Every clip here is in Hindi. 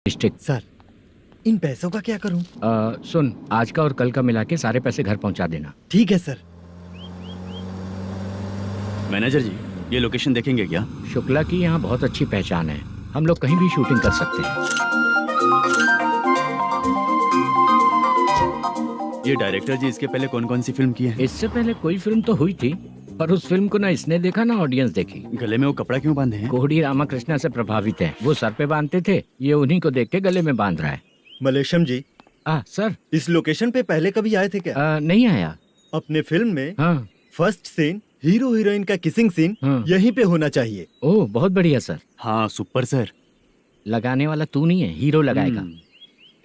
डिस्ट्रिक्ट। सर, इन पैसों का क्या करूं? सुन, आज का और कल का मिला के सारे पैसे घर पहुंचा देना। ठीक है सर। मैनेजर जी, ये लोकेशन देखेंगे क्या? शुक्ला की यहाँ बहुत अच्छी पहचान है, हम लोग कहीं भी शूटिंग कर सकते हैं। ये डायरेक्टर जी इसके पहले कौन कौन सी फिल्म की है? इससे पहले कोई फिल्म तो हुई थी, पर उस फिल्म को ना इसने देखा ना ऑडियंस देखी। गले में वो कपड़ा क्यों बांधे हैं? कोहड़ी रामाकृष्णा से प्रभावित है, वो सर पे बांधते थे, ये उन्हीं को देख के गले में बांध रहा है। मलेशम जी, सर, इस लोकेशन पे पहले कभी आए थे क्या? नहीं आया। अपने फिल्म में हाँ। फर्स्ट सीन हीरो हीरोइन का किसिंग सीन हाँ। यहीं पे होना चाहिए। ओह, बहुत बढ़िया सर। हाँ सुपर सर। लगाने वाला तू नहीं है, हीरो लगाएगा।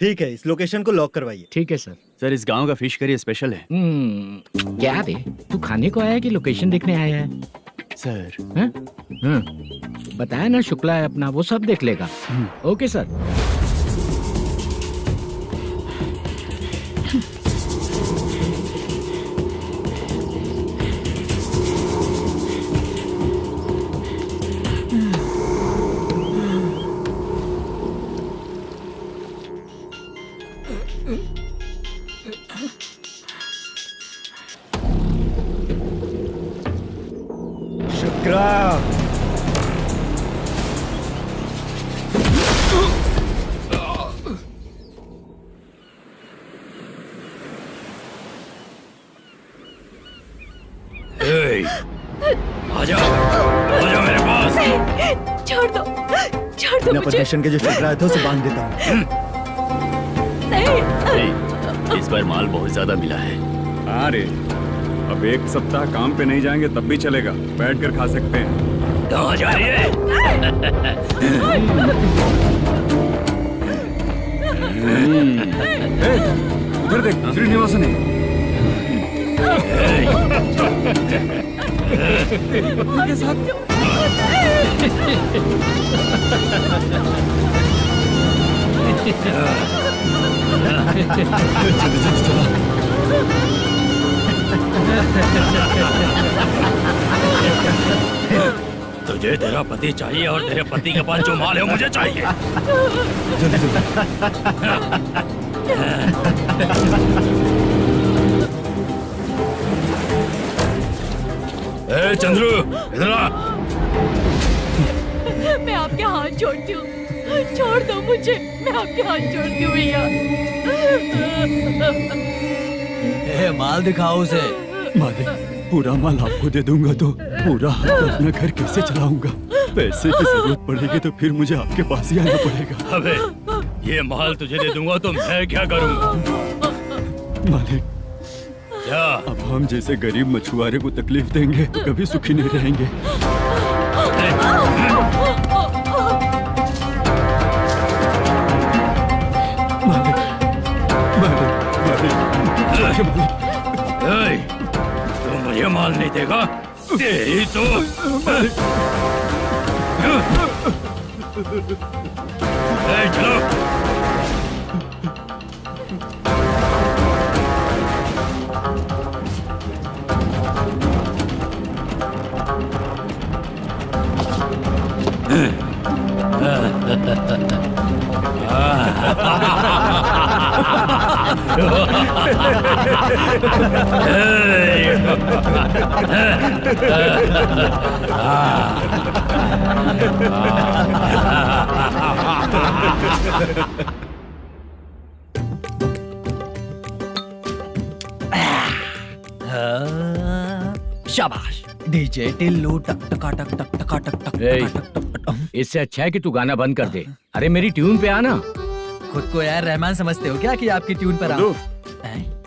ठीक है, इस लोकेशन को लॉक करवाइए। ठीक है सर। सर, इस गांव का फिश करी स्पेशल है। क्या रे, तू खाने को आया है कि लोकेशन देखने आया है? सर, बताया ना, शुक्ला है अपना, वो सब देख लेगा। Okay sir. शुक्ला, आजा मेरे पास। छोड़ दो अपने मुझे। पोजीशन के जो शुक्ला है तो उसे बांध देता हूँ। नहीं। इस बार माल बहुत ज्यादा मिला है। हाँ रे, अब एक सप्ताह काम पे नहीं जाएंगे तब भी चलेगा, बैठ कर खा सकते हैं। कहाँ जा रही है? उधर देख, श्रीनिवासन है। उनके साथ तुझे तेरा पति चाहिए और तेरे पति के पास जो माल है वो मुझे चाहिए। ए चंद्रू, इधर आ। मैं आपके हाथ जोड़ती हूँ, छोड़ दो मुझे, मैं आपके हाथ जोड़ती हूँ भैया। माल दिखाओ उसे। मालिक, पूरा माल आपको दे दूंगा तो पूरा अपना घर कैसे चलाऊंगा? पैसे की जरूरत पड़ेगी तो फिर मुझे आपके पास ही आना पड़ेगा। अबे, ये माल तुझे दे दूंगा तो मैं क्या करूंगा? मालिक, क्या? अब हम जैसे गरीब मछुआरे को तकलीफ देंगे तो कभी सुखी नहीं रहेंगे। मालिक, मालिक, मालिक, तू मुझे माल नहीं देगा? तेरी तो चलो। शाबाश। डीजे टिल्लू टक टका टक टक टका टक टक टक टक। इससे अच्छा है कि तू गाना बंद कर दे। अरे मेरी ट्यून पे आना। खुद को यार रहमान समझते हो क्या कि आपकी ट्यून पर आओ?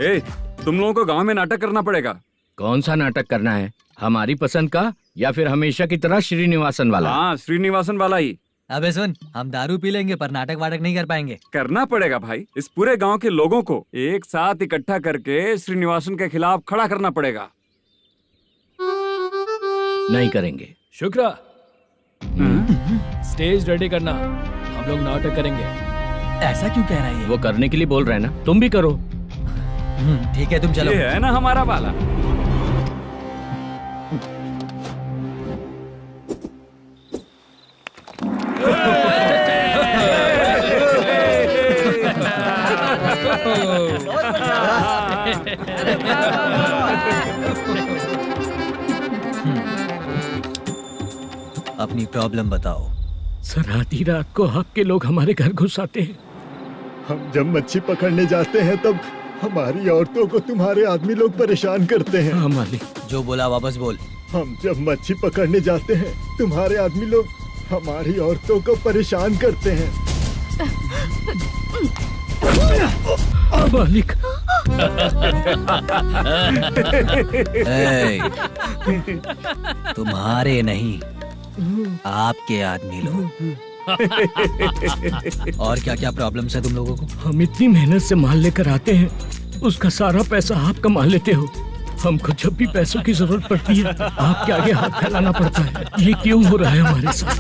ए, तुम लोगों को गांव में नाटक करना पड़ेगा। कौन सा नाटक करना है? हमारी पसंद का या फिर हमेशा की तरह श्रीनिवासन वाला? हाँ, श्रीनिवासन वाला ही अबे सुन, हम दारू पी लेंगे पर नाटक वाटक नहीं कर पाएंगे। करना पड़ेगा भाई। इस पूरे गांव के लोगों को एक साथ इकट्ठा करके श्रीनिवासन के खिलाफ खड़ा करना पड़ेगा। नहीं करेंगे। शुक्रा, स्टेज रेडी करना, हम लोग नाटक करेंगे। ऐसा क्यों कह रहा है ये? वो करने के लिए बोल रहे हैं ना, तुम भी करो। ठीक है, तुम चलो। ये है ना हमारा वाला। प्रॉब्लम बताओ। सर आधी रात को आपके लोग हमारे घर घुस आते हैं। हम जब मच्छी पकड़ने जाते हैं तब हमारी औरतों को तुम्हारे आदमी लोग परेशान करते हैं। हाँ मालिक। जो बोला वापस बोल। हम जब मच्छी पकड़ने जाते हैं तुम्हारे आदमी लोग हमारी औरतों को परेशान करते हैं। मालिक। ए, तुम्हारे नहीं, आपके आदमी लोग। और क्या क्या प्रॉब्लम्स है तुम लोगों को? हम इतनी मेहनत से माल लेकर आते हैं, उसका सारा पैसा आप कमा लेते हो। हमको जब भी पैसों की जरूरत पड़ती है आपके आगे हाथ फैलाना पड़ता है। ये क्यों हो रहा है हमारे साथ?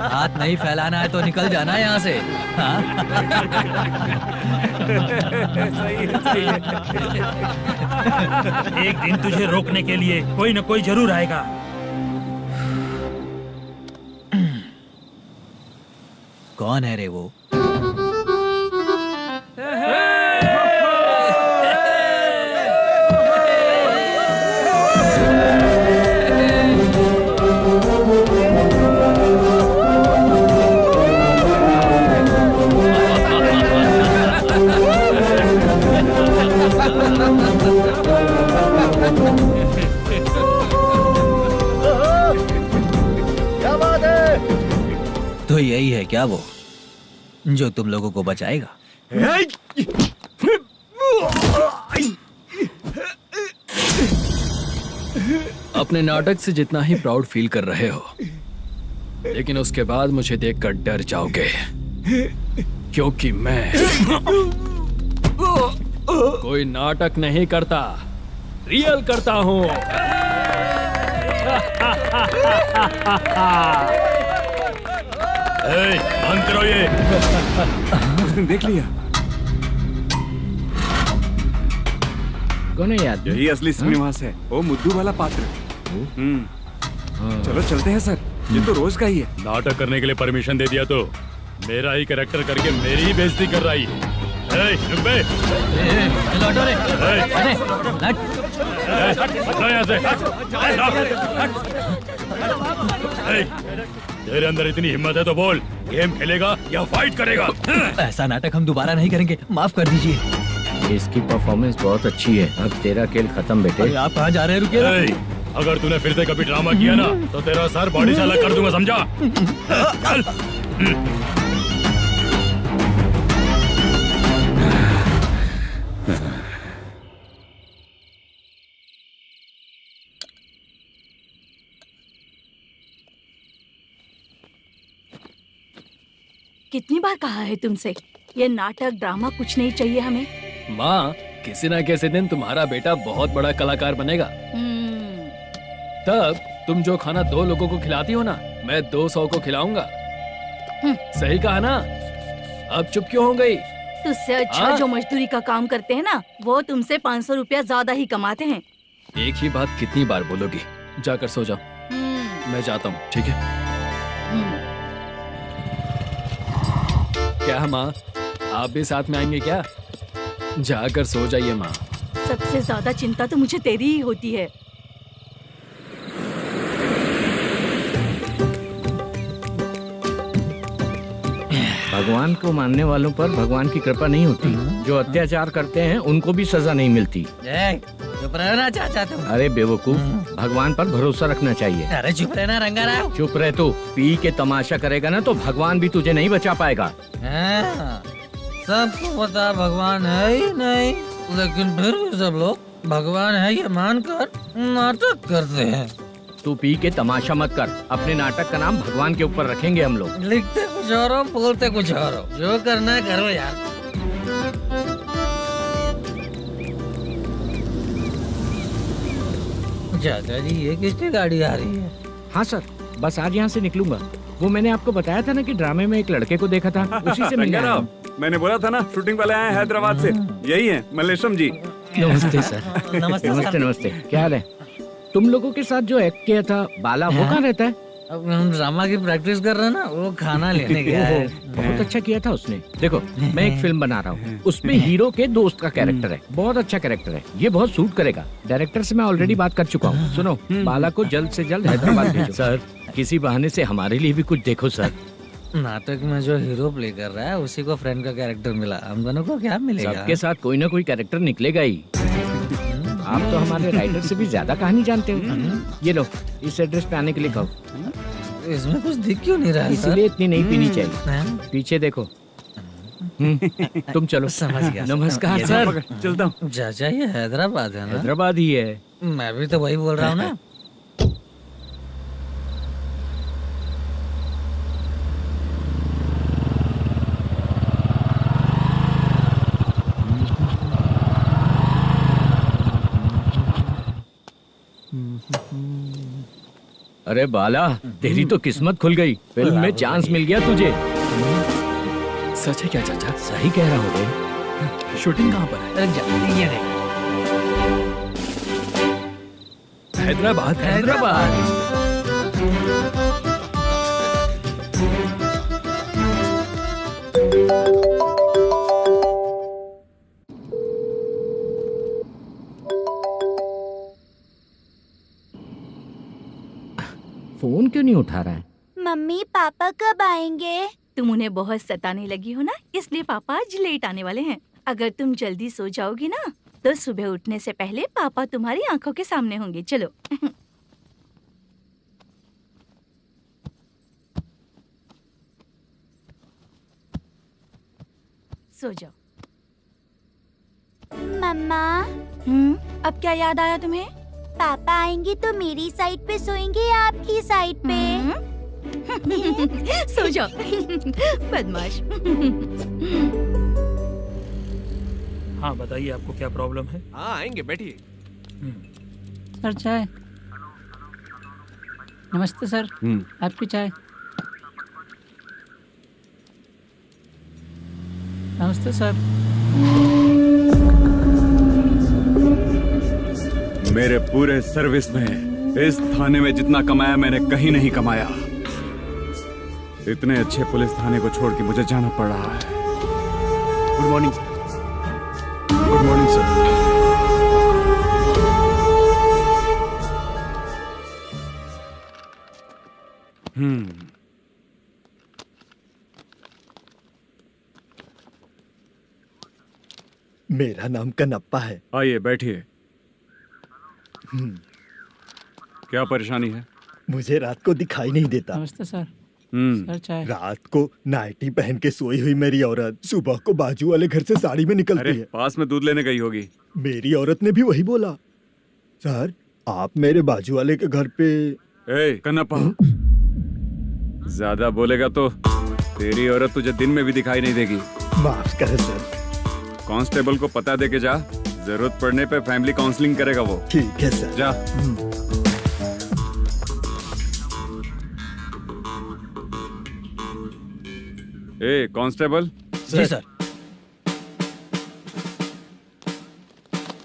हाथ नहीं फैलाना है तो निकल जाना है यहाँ से। हाँ? एक दिन तुझे रोकने के लिए कोई न कोई जरूर आएगा। कौन है रे वो? क्या बात है? तो यही है क्या वो जो तुम लोगों को बचाएगा? अपने नाटक से जितना ही प्राउड फील कर रहे हो, लेकिन उसके बाद मुझे देखकर डर जाओगे, क्योंकि मैं कोई नाटक नहीं करता, रियल करता हूँ। बंद करो ये। उसने देख लिया। कौन है याद? यही असली श्रीनिवास है, वो मुद्दू वाला पात्र। चलो चलते हैं सर, ये तो रोज का ही है। नाटक करने के लिए परमिशन दे दिया तो मेरा ही कैरेक्टर करके मेरी ही बेइज्जती कर रही है। रुक बे। लौटो रे। हटो यहाँ से। तेरे अंदर इतनी हिम्मत है तो बोल, गेम खेलेगा या फाइट करेगा? ऐसा नाटक हम दोबारा नहीं करेंगे, माफ कर दीजिए। इसकी परफॉर्मेंस बहुत अच्छी है। अब तेरा खेल खत्म बेटे। अरे आप कहाँ जा रहे हैं? रुकिए ना। अगर तूने फिर से कभी ड्रामा किया ना तो तेरा सर बॉडी से अलग कर दूंगा, समझा? चल। कितनी बार कहा है तुमसे, ये नाटक ड्रामा कुछ नहीं चाहिए हमें। माँ, किसी न किसी दिन तुम्हारा बेटा बहुत बड़ा कलाकार बनेगा। तब तुम जो खाना 2 लोगों को खिलाती हो ना, मैं 200 को खिलाऊंगा। सही कहा ना? अब चुप क्यों हो गई? तुझसे अच्छा जो मजदूरी का काम करते हैं ना, वो तुमसे 500 रुपया ज्यादा ही कमाते हैं। एक ही बात कितनी बार बोलोगी? जाकर सो जाओ, मैं जाता हूँ, ठीक है? क्या माँ, आप भी साथ में आएंगे क्या? जाकर सो जाइए माँ। सबसे ज्यादा चिंता तो मुझे तेरी ही होती है। भगवान को मानने वालों पर भगवान की कृपा नहीं होती। जो अत्याचार करते हैं उनको भी सजा नहीं मिलती। चुप रहना चाचा तुम। अरे बेवकूफ, भगवान पर भरोसा रखना चाहिए। अरे चुप रहना रंगा राव। चुप रह तू। पी के तमाशा करेगा ना तो भगवान भी तुझे नहीं बचा पाएगा। सबको पता भगवान है ही नहीं, लेकिन फिर भी सब लोग भगवान है ये मानकर नाटक करते हैं। तू पी के तमाशा मत कर। अपने नाटक का नाम भगवान के ऊपर रखेंगे हम लोग। लिखते कुछ और हो, बोलते कुछ और हो, जो करना है करो यार। चाचा जी, ये किसकी गाड़ी आ रही है? हाँ सर, बस आज यहाँ से निकलूंगा। वो मैंने आपको बताया था ना कि ड्रामे में एक लड़के को देखा था, उसी से मिलने आया हूँ। मैंने बोला था ना, शूटिंग वाले आए हैं हैदराबाद से। यही है मल्लेशम जी। नमस्ते सर। नमस्ते नमस्ते नमस्ते। क्या हाल है? तुम लोगों के साथ जो एक्ट किया था बाला, वो कहाँ रहता है? अब हम ड्रामा की प्रैक्टिस कर रहे हैं ना, वो खाना लेने गया है। बहुत अच्छा किया था उसने। देखो, मैं एक फिल्म बना रहा हूँ, उसमें हीरो के दोस्त का कैरेक्टर है। बहुत अच्छा कैरेक्टर है, ये बहुत सूट करेगा। डायरेक्टर से मैं ऑलरेडी बात कर चुका हूँ। सुनो, बाला को जल्द से जल्द हैदराबाद भेजो। सर, किसी बहाने से हमारे लिए भी कुछ देखो सर। नाटक में जो हीरो प्ले कर रहा है उसी को फ्रेंड का कैरेक्टर मिला, हम दोनों को क्या मिलेगा? सबके साथ कोई ना कोई कैरेक्टर निकलेगा ही। आप तो हमारे राइटर से भी ज्यादा कहानी जानते हो। ये लो, इस एड्रेस पे आने के लिए कहो। इसमें कुछ दिख क्यों नहीं रहा है सर? इसलिए इतनी नहीं पीनी चाहिए। हाँ? पीछे देखो। तुम चलो। समझ गया। नमस्कार ये सर। चलता हूँ। चाचा ये हैदराबाद है ना? हैदराबाद ही है। मैं भी तो वही बोल रहा हूँ ना। अरे बाला, तेरी तो किस्मत खुल गई। फिल्म में चांस मिल गया तुझे। सच है क्या चाचा? सही कह रहा हो बे। शूटिंग कहाँ पर है? अरे ये देख। हैदराबाद। हैदराबाद। फोन क्यों नहीं उठा रहा है? मम्मी पापा कब आएंगे? तुम उन्हें बहुत सताने लगी हो ना, इसलिए पापा आज लेट आने वाले हैं। अगर तुम जल्दी सो जाओगी ना तो सुबह उठने से पहले पापा तुम्हारी आंखों के सामने होंगे। चलो। सो जाओ। मम्मा अब क्या याद आया तुम्हें? पापा आएंगे तो मेरी साइड पे सोएंगे या आपकी साइड पे? सो जाओ। बदमाश। हाँ बताइए, आपको क्या प्रॉब्लम है? हाँ आएंगे, बैठिए। सर चाय। नमस्ते सर, आपकी चाय। नमस्ते सर। मेरे पूरे सर्विस में इस थाने में जितना कमाया मैंने कहीं नहीं कमाया। इतने अच्छे पुलिस थाने को छोड़ के मुझे जाना पड़ रहा है। Good morning sir. Good morning sir. मेरा नाम कनप्पा है। आइए बैठिए। क्या परेशानी है? मुझे रात को दिखाई नहीं देता। नमस्ते सर। सर चाय। रात को नाइटी पहन के सोई हुई मेरी औरत सुबह को बाजू वाले घर से साड़ी में निकलती है। पास में दूध लेने गई होगी। मेरी औरत ने भी वही बोला। सर, आप मेरे बाजू वाले के घर पे। ए कन्नप्पा, ज्यादा बोलेगा तो तेरी औरत तुझे दिन में भी दिखाई नहीं देगी। माफ करें सर। कांस्टेबल को पता दे के जा, जरूरत पड़ने पे फैमिली काउंसलिंग करेगा वो। ठीक है सर। जा। ए कांस्टेबल। जी सर।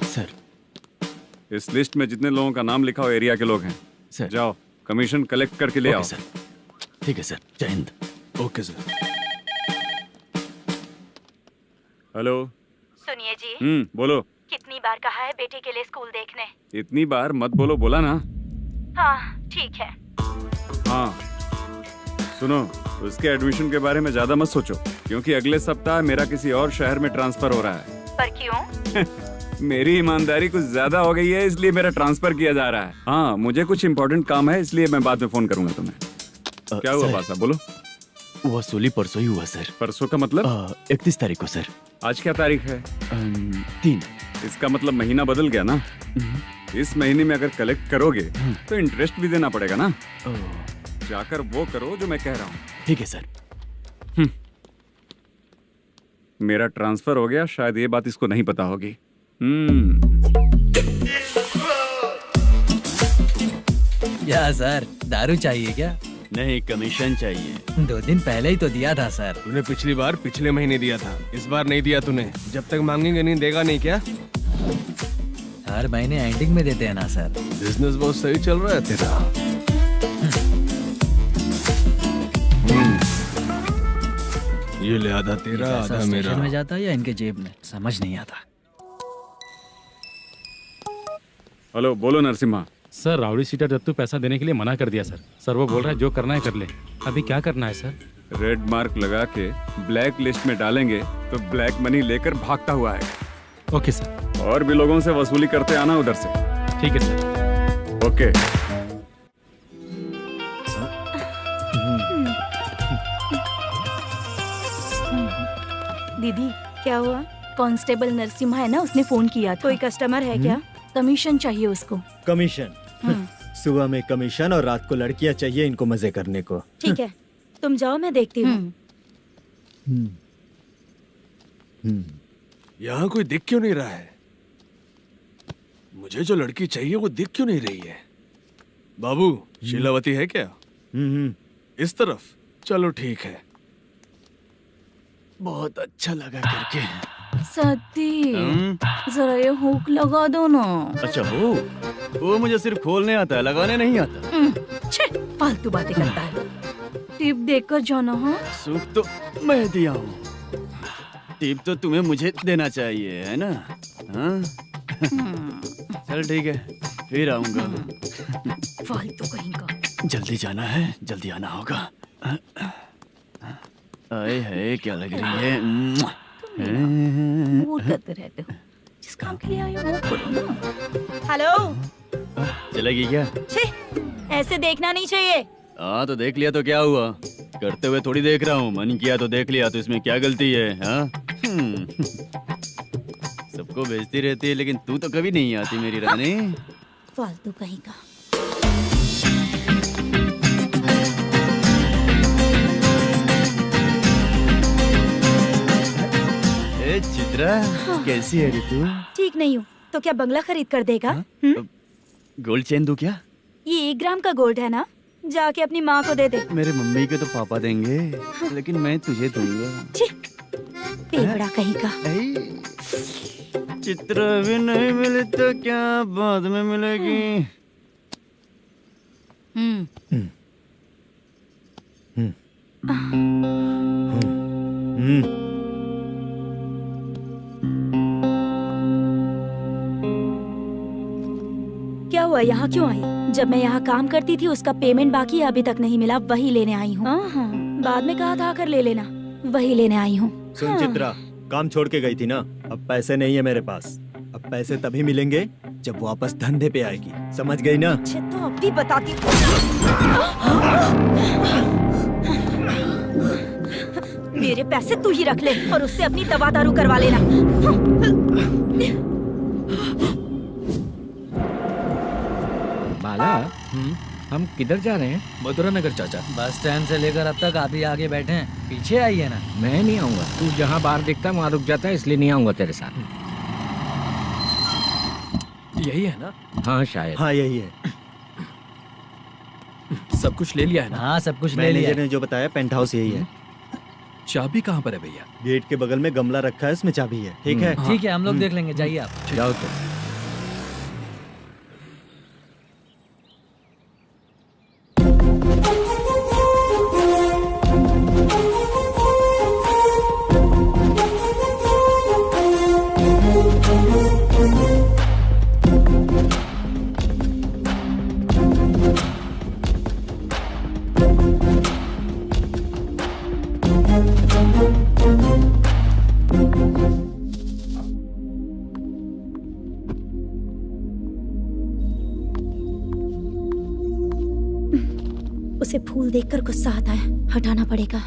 सर, इस लिस्ट में जितने लोगों का नाम लिखा हो एरिया के लोग हैं। सर। जाओ कमीशन कलेक्ट करके ले आओ। सर। ठीक है सर, जय हिंद। Okay sir. हेलो। सुनिए जी। बोलो। कितनी बार कहा है बेटे के लिए स्कूल देखने? इतनी बार मत बोलो, बोला ना। हाँ ठीक है। हाँ सुनो, उसके एडमिशन के बारे में ज्यादा मत सोचो, क्योंकि अगले सप्ताह मेरा किसी और शहर में ट्रांसफर हो रहा है। पर क्यों? मेरी ईमानदारी कुछ ज्यादा हो गई है, इसलिए मेरा ट्रांसफर किया जा रहा है। हाँ मुझे कुछ इम्पोर्टेंट काम है, इसलिए मैं बाद में फोन करूंगा तुम्हें। क्या हुआ पासा, बोलो। वसूली परसों ही हुआ सर। परसों का मतलब? 31 तारीख को सर। आज क्या तारीख है? 3। इसका मतलब महीना बदल गया ना। इस महीने में अगर कलेक्ट करोगे तो इंटरेस्ट भी देना पड़ेगा ना। जाकर वो करो जो मैं कह रहा हूँ। ठीक है सर। मेरा ट्रांसफर हो गया, शायद ये बात इसको नहीं पता होगी। क्या सर, दारू चाहिए क्या? नहीं, कमीशन चाहिए। 2 दिन पहले ही तो दिया था सर। तूने पिछली बार पिछले महीने दिया था, इस बार नहीं दिया तूने। जब तक मांगेंगे नहीं देगा नहीं क्या? हर महीने एंडिंग में देते हैं ना सर। बिजनेस बहुत सही चल रहा है तेरा। ये ले आधा तेरा, आधा मेरा। स्टेशन में जाता है या इनके जेब में, समझ नहीं आता। हेलो, बोलो Narasimha. Sir rowdy seater Dattu पैसा देने के लिए मना कर दिया सर। सर वो बोल रहा है जो करना है कर ले। अभी क्या करना है सर? रेड मार्क लगा के ब्लैक लिस्ट में डालेंगे तो ब्लैक मनी लेकर भागता हुआ आएगा। Okay sir. और भी लोगों से वसूली करते आना उधर से। ठीक है सर। ओके। दीदी क्या हुआ? कांस्टेबल नरसिम्हा है ना, उसने फोन किया। कोई कस्टमर है क्या? कमीशन चाहिए उसको। कमीशन? सुबह में कमीशन और रात को लड़कियां चाहिए इनको मजे करने को। ठीक है, तुम जाओ, मैं देखती हूँ। यहाँ कोई दिख क्यों नहीं रहा है? मुझे जो लड़की चाहिए वो दिख क्यों नहीं रही है? बाबू, शीलावती है क्या? इस तरफ? चलो ठीक है। बहुत अच्छा लगा करके। सती जरा ये हुक लगा दो ना। अच्छा वो मुझे सिर्फ खोलने आता है, लगाने नहीं आता। छे, फालतू बातें करता है। टिप देकर जाना। हाँ सुख तो मैं दिया हूँ, टिप तो तुम्हें मुझे देना चाहिए है ना? हाँ? चल ठीक है, फिर आऊंगा। फालतू कहीं का। जल्दी जाना है, जल्दी आना होगा। आए है क्या लग रही है? मूड करते रहते हो। जिस काम के लिए आए हो वो करो ना। हेलो, चलेगी क्या? छी, ऐसे देखना नहीं चाहिए। हाँ तो देख लिया तो क्या हुआ? करते हुए थोड़ी देख रहा हूँ, मन किया तो देख लिया, तो इसमें क्या गलती है? हाँ? सबको भेजती रहती है लेकिन तू तो कभी नहीं आती मेरी रानी। फालतू कहीं का। ए चित्रा, कैसी है रे तू? ठीक नहीं हूँ तो क्या बंगला खरीद कर देगा? गोल्ड चेन दूं क्या? ये 1 ग्राम का गोल्ड है ना, जाके अपनी माँ को दे दे। मेरे मम्मी के तो पापा देंगे, लेकिन मैं तुझे दूंगा। पेवड़ा कहीं का। चित्रा भी नहीं मिली तो क्या बाद में मिलेगी? क्या हुआ, यहाँ क्यों आई? जब मैं यहाँ काम करती थी उसका पेमेंट बाकी है, अभी तक नहीं मिला, वही लेने आई हूँ। बाद में कहा था आकर ले लेना, वही लेने आई हूँ। सुन चित्रा, काम छोड़ के गई थी ना, अब पैसे नहीं है मेरे पास। अब पैसे तभी मिलेंगे जब वापस धंधे पे आएगी, समझ गई ना? अच्छा तो अब भी बताती। मेरे पैसे तू ही रख ले और उससे अपनी दवा दारू करवा लेना। बाला, हम किधर जा रहे हैं? मथुरा नगर चाचा। बस स्टैंड से लेकर अब तक आप ही आगे बैठे हैं, पीछे आइए ना। मैं नहीं आऊंगा, तू जहाँ बाहर दिखता वहाँ रुक जाता है, इसलिए नहीं आऊंगा तेरे साथ। यही है ना? हाँ शायद। हाँ यही है। सब कुछ ले लिया है ना? हाँ सब कुछ ले लिया। मैनेजर ने जो बताया पेंट हाउस यही है। चाबी कहाँ पर है भैया? गेट के बगल में गमला रखा है, उसमें चाबी है। ठीक है? ठीक है, हम लोग देख लेंगे, जाइए आप। जाओ तो। उसे फूल देखकर गुस्सा आता है, हटाना पड़ेगा।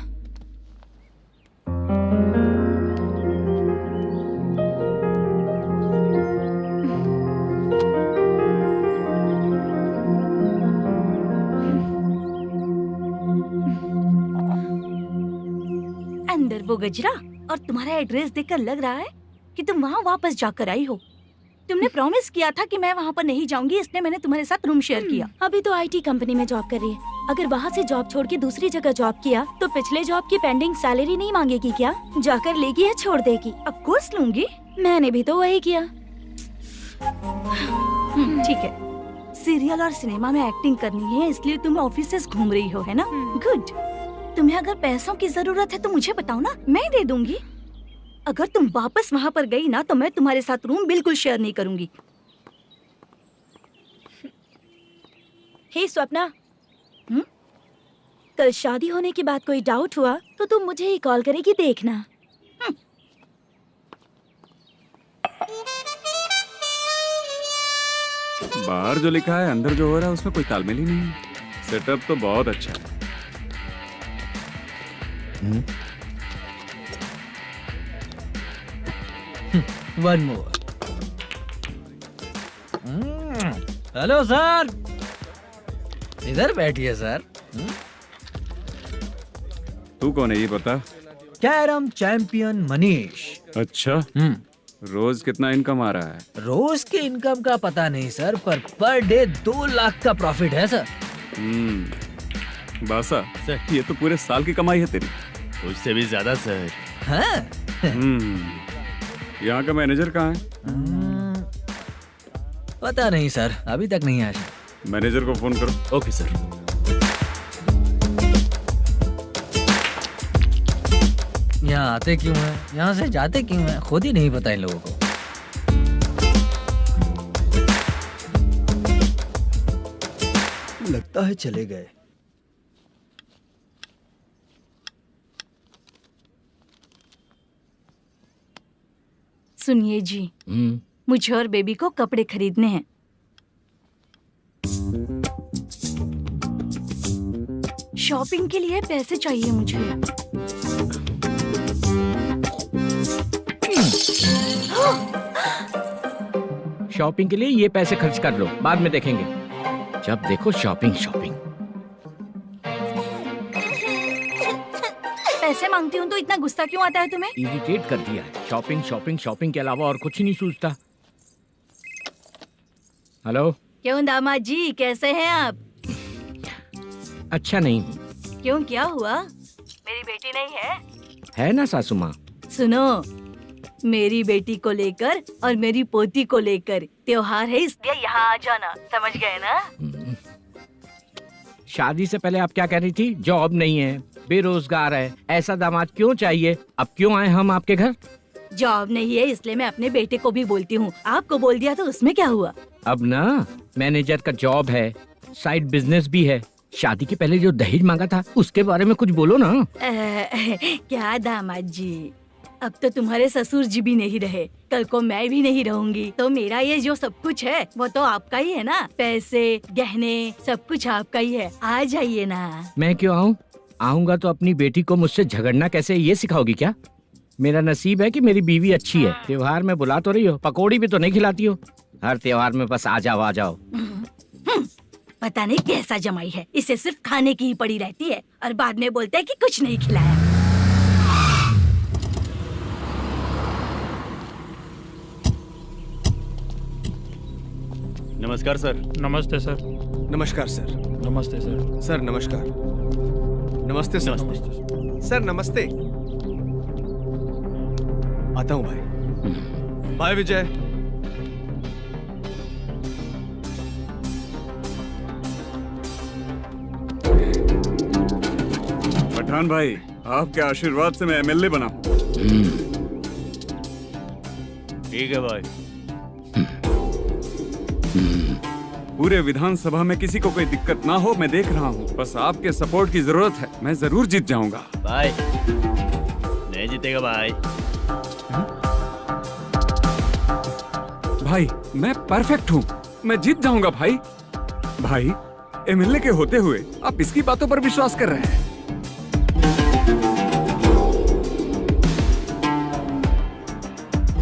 अंदर वो गजरा और तुम्हारा एड्रेस देखकर लग रहा है कि तुम वहाँ वापस जाकर आई हो। तुमने प्रॉमिस किया था कि मैं वहाँ पर नहीं जाऊंगी, इसलिए मैंने तुम्हारे साथ रूम शेयर किया। अभी तो आईटी कंपनी में जॉब कर रही है। अगर वहाँ से जॉब छोड़ के दूसरी जगह जॉब किया तो पिछले जॉब की पेंडिंग सैलरी नहीं मांगेगी क्या? जाकर लेगी या छोड़ देगी? ऑफ कोर्स लूंगी। मैंने भी तो वही किया। ठीक है, सीरियल और सिनेमा में एक्टिंग करनी है, इसलिए तुम ऑफिसेस घूम रही हो, है ना? गुड। तुम्हें अगर पैसों की जरूरत है तो मुझे बताओ ना, मैं दे दूंगी। अगर तुम वापस वहाँ पर गई ना तो मैं तुम्हारे साथ रूम बिल्कुल शेयर नहीं करूंगी। हे स्वप्ना, कल शादी होने के बाद कोई डाउट हुआ तो तुम मुझे ही कॉल करेगी, देखना। बाहर जो लिखा है अंदर जो हो रहा है उसमें कोई तालमेल ही नहीं है। सेटअप तो बहुत अच्छा है। One more. हेलो सर, इधर बैठिए सर। तू कौन है ये बता? Carrom champion Manish. अच्छा, रोज कितना इनकम आ रहा है? रोज के इनकम का पता नहीं सर, पर डे 2 लाख का प्रॉफिट है सर। बासा ये तो पूरे साल की कमाई है तेरी। उससे भी ज्यादा सर। हाँ? यहाँ का मैनेजर कहाँ है? पता नहीं सर, अभी तक नहीं आया। मैनेजर को फोन करो। Okay sir. यहाँ आते क्यों हैं, यहाँ से जाते क्यों हैं, खुद ही नहीं पता इन लोगों को। लगता है चले गए। सुनिए जी, मुझे और बेबी को कपड़े खरीदने हैं। शॉपिंग के लिए पैसे चाहिए मुझे। शॉपिंग के लिए ये पैसे खर्च कर लो, बाद में देखेंगे। जब देखो शॉपिंग शॉपिंग। पैसे मांगती हूँ तो इतना गुस्सा क्यों आता है तुम्हें? इरिटेट कर दिया है। शॉपिंग शॉपिंग शॉपिंग के अलावा और कुछ नहीं सूझता। हेलो, क्यों दामाद जी, कैसे हैं आप? अच्छा नहीं। क्यों, क्या हुआ? मेरी बेटी नहीं है? है ना सासू माँ। सुनो, मेरी बेटी को लेकर और मेरी पोती को लेकर त्योहार है, इसलिए यहाँ आ जाना, समझ गए ना? शादी से पहले आप क्या कह रही थी? जॉब नहीं है, बेरोजगार है, ऐसा दामाद क्यों चाहिए? अब क्यों आए हम आपके घर? जॉब नहीं है इसलिए मैं अपने बेटे को भी बोलती हूँ। आपको बोल दिया तो उसमें क्या हुआ? अब ना मैनेजर का जॉब है, साइड बिजनेस भी है। शादी के पहले जो दहेज मांगा था उसके बारे में कुछ बोलो ना। क्या दामाद जी, अब तो तुम्हारे ससुर जी भी नहीं रहे, कल को मैं भी नहीं रहूंगी, तो मेरा ये जो सब कुछ है वो तो आपका ही है ना। पैसे, गहने, सब कुछ आपका ही है। आ जाइए ना। मैं क्यों आऊँ? आऊंगा तो अपनी बेटी को मुझसे झगड़ना कैसे ये सिखाओगी क्या? मेरा नसीब है कि मेरी बीवी अच्छी है। त्योहार में बुला तो रही हो, पकौड़ी भी तो नहीं खिलाती हो। हर त्योहार में बस आ जाओ आ जाओ। पता नहीं कैसा जमाई है, इसे सिर्फ खाने की ही पड़ी रहती है और बाद में बोलते हैं कि कुछ नहीं खिलाया। नमस्कार सर। नमस्ते सर। नमस्कार सर। नमस्ते सर। सर नमस्कार। नमस्ते सर। सर नमस्ते। आता हूँ भाई। बाय विजय। पठान भाई, आपके आशीर्वाद से मैं एमएलए बना हूँ। ठीक है भाई। पूरे विधानसभा में किसी को कोई दिक्कत ना हो, मैं देख रहा हूँ। बस आपके सपोर्ट की जरूरत है, मैं जरूर जीत जाऊंगा। भाई नहीं जीतेगा भाई। भाई मैं परफेक्ट हूँ, मैं जीत जाऊंगा भाई। भाई एमएलए के होते हुए आप इसकी बातों पर विश्वास कर रहे हैं?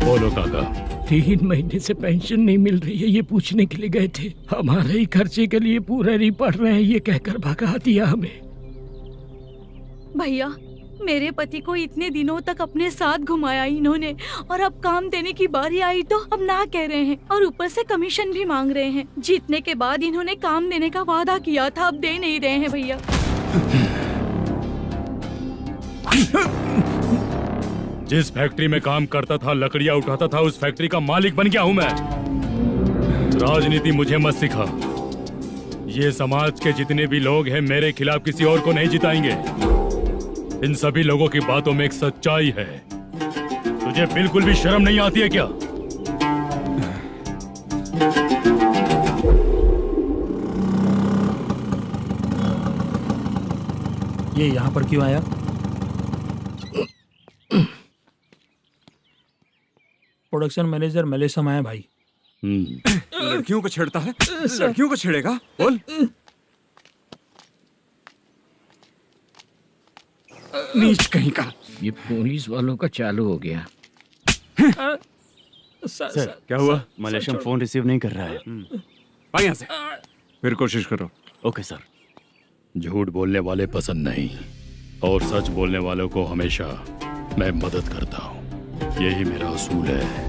बोलो काका। 3 महीने से पेंशन नहीं मिल रही है, ये पूछने के लिए गए थे। हमारे ही खर्चे के लिए पूरा नहीं पड़ रहे हैं, ये कहकर भगा दिया हमें। भैया, मेरे पति को इतने दिनों तक अपने साथ घुमाया इन्होंने, और अब काम देने की बारी आई तो अब ना कह रहे हैं और ऊपर से कमीशन भी मांग रहे हैं। जीतने के बाद इन्होंने काम देने का वादा किया था, अब दे नहीं रहे हैं भैया। जिस फैक्ट्री में काम करता था, लकड़ियां उठाता था, उस फैक्ट्री का मालिक बन गया हूं मैं। राजनीति मुझे मत सिखा। ये समाज के जितने भी लोग हैं मेरे खिलाफ किसी और को नहीं जिताएंगे। इन सभी लोगों की बातों में एक सच्चाई है। तुझे बिल्कुल भी शर्म नहीं आती है क्या? ये यहाँ पर क्यों आया? प्रोडक्शन मैनेजर मलेशम आया भाई। लड़कियों को छेड़ता है, लड़कियों को छेड़ेगा? बोल। नीच कहीं का। ये पुलिस वालों का चालू हो गया। सर क्या हुआ? मलेशियन फोन रिसीव नहीं कर रहा है। भाई यहाँ से फिर कोशिश करो। Okay sir. झूठ बोलने वाले पसंद नहीं और सच बोलने वालों को हमेशा मैं मदद करता हूँ, यही मेरा असूल है।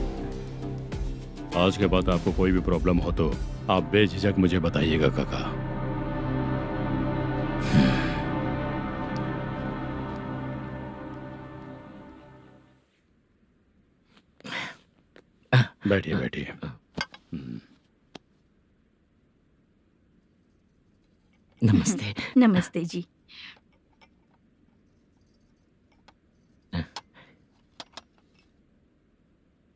आज के बाद आपको कोई भी प्रॉब्लम हो तो आप बेझिझक मुझे बताइएगा काका। बैठिए बैठिए। नमस्ते। नमस्ते जी।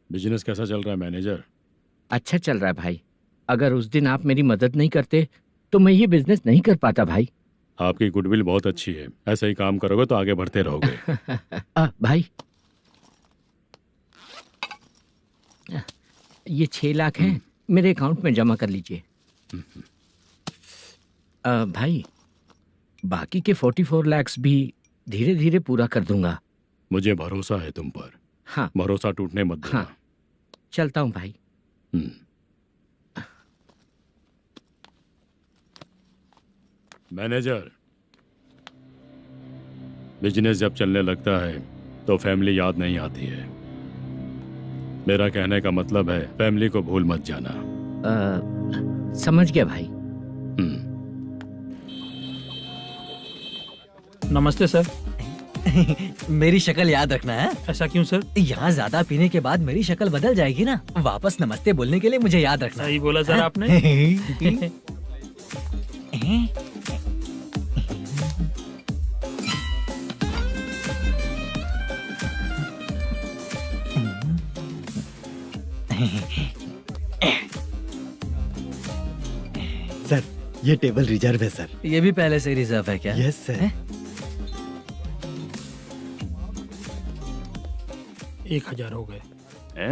बिजनेस कैसा चल रहा है मैनेजर? अच्छा चल रहा है भाई। अगर उस दिन आप मेरी मदद नहीं करते तो मैं ये बिजनेस नहीं कर पाता भाई। आपकी गुडविल बहुत अच्छी है, ऐसे ही काम करोगे तो आगे बढ़ते रहोगे। भाई ये 6 लाख हैं, मेरे अकाउंट में जमा कर लीजिए। भाई बाकी के 44 लाख भी धीरे धीरे पूरा कर दूंगा। मुझे भरोसा है तुम पर। हाँ। भरोसा टूटने मत देना। हाँ। चलता हूँ भाई। मैनेजर, बिजनेस जब चलने लगता है तो फैमिली याद नहीं आती है। मेरा कहने का मतलब है फैमिली को भूल मत जाना। समझ गया भाई। नमस्ते सर। मेरी शक्ल याद रखना है। ऐसा क्यों सर? यहाँ ज्यादा पीने के बाद मेरी शक्ल बदल जाएगी ना। वापस नमस्ते बोलने के लिए मुझे याद रखना। सही बोला सर आपने। सर ये टेबल रिजर्व है सर। ये भी पहले से रिजर्व है क्या? Yes sir. 1000 हो गए।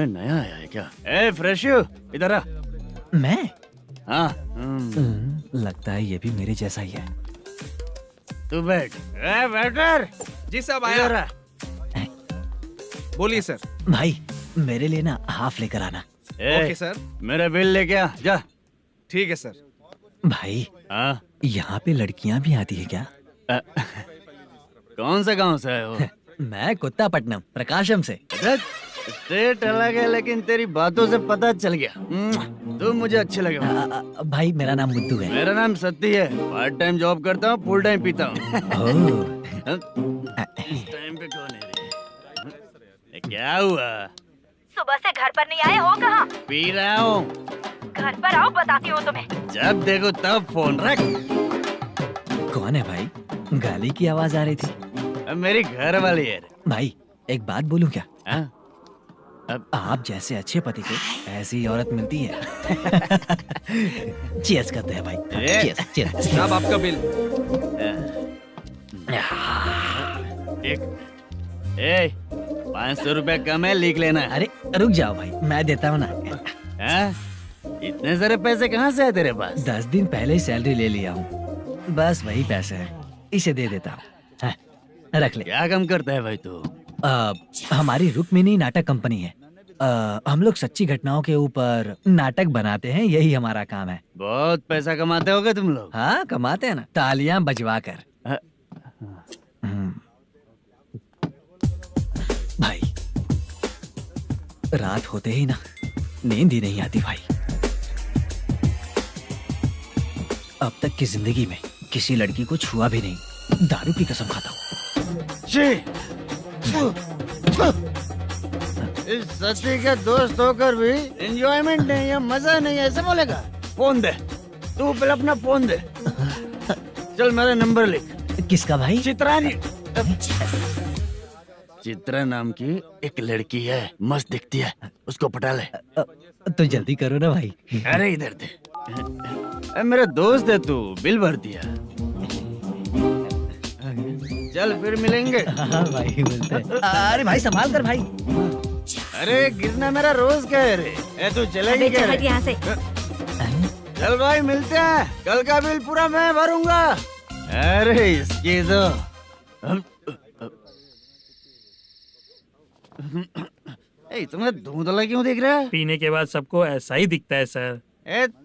नया आया है क्या? फ्रेश इधर आ। मैं? हाँ। लगता है ये भी मेरे जैसा ही है। तू बैठ। वेटर। जी साहब आया। बोलिए सर। भाई मेरे लिए ना हाफ लेकर आना। Okay sir. मेरा बिल लेके आ जा। ठीक है सर। भाई यहाँ पे लड़कियाँ भी आती है क्या? कौन सा गांव से है वो? मैं कुत्तापट्टनम प्रकाशम से। स्टेट अलग है लेकिन तेरी बातों से पता चल गया। तू मुझे अच्छे लगे। भाई मेरा नाम मुद्दू है। मेरा नाम सत्ती है। पार्ट टाइम जॉब करता हूँ, फुल टाइम पीता हूँ। इस टाइम पे कौन है रे? क्या हुआ? सुबह से घर पर नहीं आए हो? कहाँ? पी रहा हूँ। घर पर आओ, बताती हूँ तुम्हें। जब देखो तब फोन रख। कौन है भाई? गाली की आवाज आ रही थी। मेरी घर वाली है। भाई एक बात बोलूं क्या? अब आप जैसे अच्छे पति को ऐसी औरत मिलती है। चीयर्स करते हैं भाई। Cheers cheers. साहब आपका बिल। एक 500 रुपया कम है, लिख लेना। अरे रुक जाओ भाई, मैं देता हूँ ना। इतने सारे पैसे कहाँ से है तेरे पास? 10 दिन पहले ही सैलरी ले लिया हूँ, बस वही पैसे हैं, इसे दे देता हूँ। रख ले। क्या काम करता है भाई तू? हमारी रुक्मिनी नाटक कंपनी है। हम लोग सच्ची घटनाओं के ऊपर नाटक बनाते हैं, यही हमारा काम है। बहुत पैसा कमाते होगे तुम लोग। हाँ कमाते हैं ना, तालियां बजवा कर। भाई रात होते ही ना नींद ही नहीं आती भाई। अब तक की जिंदगी में किसी लड़की को छुआ भी नहीं, दारू की कसम खाता हूँ। इस सच्ची का दोस्त होकर भी एंजॉयमेंट नहीं है, मजा नहीं है, ऐसे बोलेगा? फोन दे, तू पहले अपना फोन दे। चल मेरा नंबर लिख। किसका भाई? चित्रानी। चित्रा नाम की एक लड़की है, मस्त दिखती है, उसको पटा ले। तो जल्दी करो ना भाई। अरे इधर दे। मेरा दोस्त है तू, बिल भर दिया। चल फिर मिलेंगे। हाँ भाई मिलते हैं। अरे भाई संभाल कर भाई। अरे गिरना मेरा रोज का है रे। तू चलेगी क्या रे? यहाँ से चल भाई मिलते हैं, कल का बिल पूरा मैं भरूंगा। अरे इसकी तो तुम्हें धुंधला क्यों दिख रहा है? पीने के बाद सबको ऐसा ही दिखता है सर।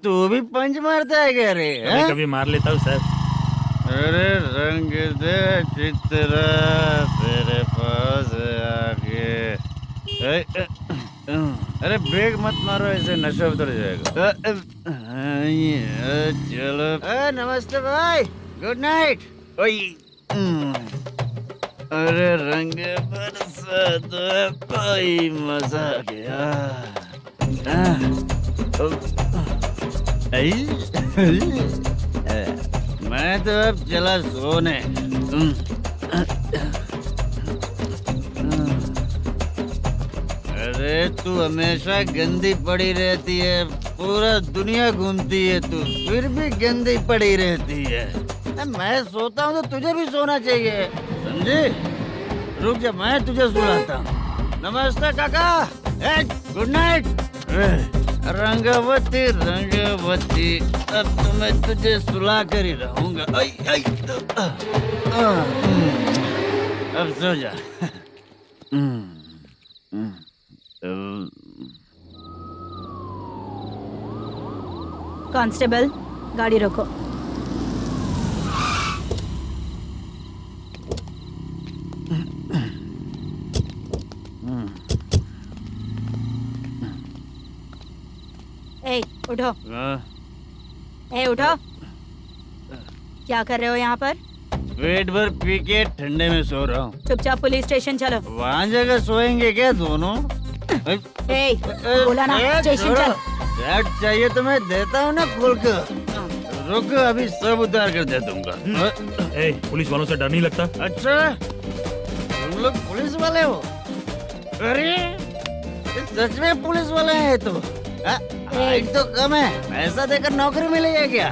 तू भी पंच मारता है क्या रे? कभी कभी मार लेता हूँ सर। अरे रंग दे चित्रा तेरे पास आके। अरे ब्रेक मत मारो, ऐसे नशा उतर जाएगा। चलो नमस्ते भाई, गुड नाइट। अरे रंग बरसात भाई मजा आ गया। मैं तो अब चला सोने। अरे तू हमेशा गंदी पड़ी रहती है, पूरा दुनिया घूमती है तू, फिर भी गंदी पड़ी रहती है। मैं सोता हूँ तो तुझे भी सोना चाहिए, समझे? रुक जा, मैं तुझे सुलाता हूँ। नमस्ते काका, गुड नाइट। रंगवती रंगवती, अब तो मैं तुझे सुला कर ही रहूंगा। अब सो जा। कांस्टेबल, गाड़ी रोको। ए, उठो। ए, उठो। क्या कर रहे हो यहाँ पर? पेट भर पी के ठंडे में सो रहा हूँ। चुपचाप पुलिस स्टेशन चलो। वहाँ जगह सोएंगे क्या दोनों? ए, बोला ना स्टेशन चल। शर्ट चाहिए तो मैं देता हूँ ना खोल कर। रुक, अभी सब उतार कर दे दूंगा। ए, पुलिस वालों से डर नहीं लगता? अच्छा, तुम लोग पुलिस वाले हो? अरे सच में पुलिस वाले हैं तो? हाइट तो कम है, पैसा देकर नौकरी मिलेगी क्या?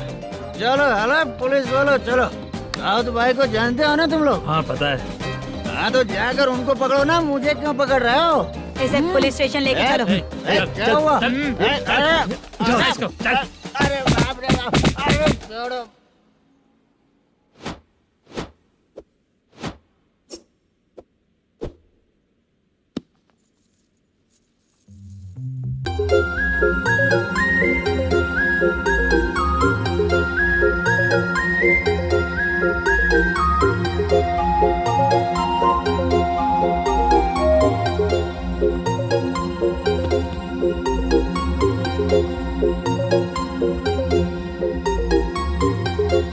चलो हेलो पुलिस वालों, चलो। राउत भाई को जानते हो ना तुम लोग? हाँ पता है। हाँ तो जाकर उनको पकड़ो ना, मुझे क्यों पकड़ रहे हो? इसे पुलिस स्टेशन लेके चलो। क्या हुआ? चल। अरे बाप रे बाप, अरे छोड़ो।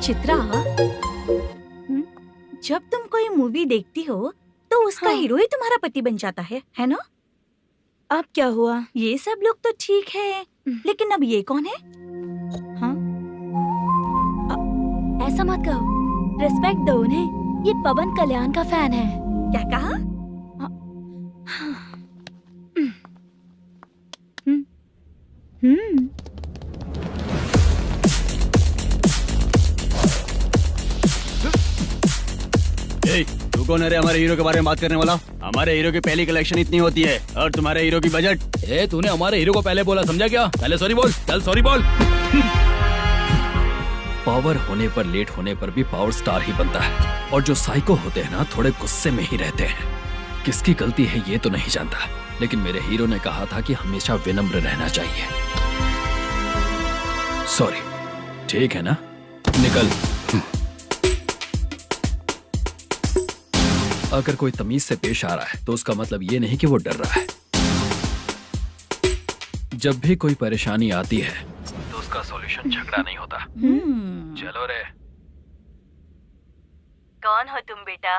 चित्रा, जब तुम कोई मूवी देखती हो तो उसका हीरो ही तुम्हारा पति बन जाता है ना? अब क्या हुआ? ये सब लोग तो ठीक है, लेकिन अब ये कौन है? हाँ? ऐसा मत कहो, रिस्पेक्ट दो उन्हें। ये पवन कल्याण का फैन है। क्या कहा? तू कौन है रे हमारे हीरो के बारे में बात करने वाला? हमारे हीरो की पहली कलेक्शन इतनी होती है और तुम्हारे हीरो की बजट। तूने हमारे हीरो को पहले बोला, समझा क्या? पहले सॉरी बोल, चल सॉरी बोल। पावर होने पर, लेट होने पर भी पावर स्टार ही बनता है। और जो साइको होते हैं ना, थोड़े गुस्से में ही रहते हैं। किसकी गलती है ये तो नहीं जानता, लेकिन मेरे हीरो ने कहा था कि हमेशा विनम्र रहना चाहिए। सॉरी, ठीक है ना? निकल। अगर कोई तमीज से पेश आ रहा है तो उसका मतलब ये नहीं कि वो डर रहा है। जब भी कोई परेशानी आती है तो उसका सॉल्यूशन झगड़ा नहीं होता। चलो रे। कौन हो तुम बेटा?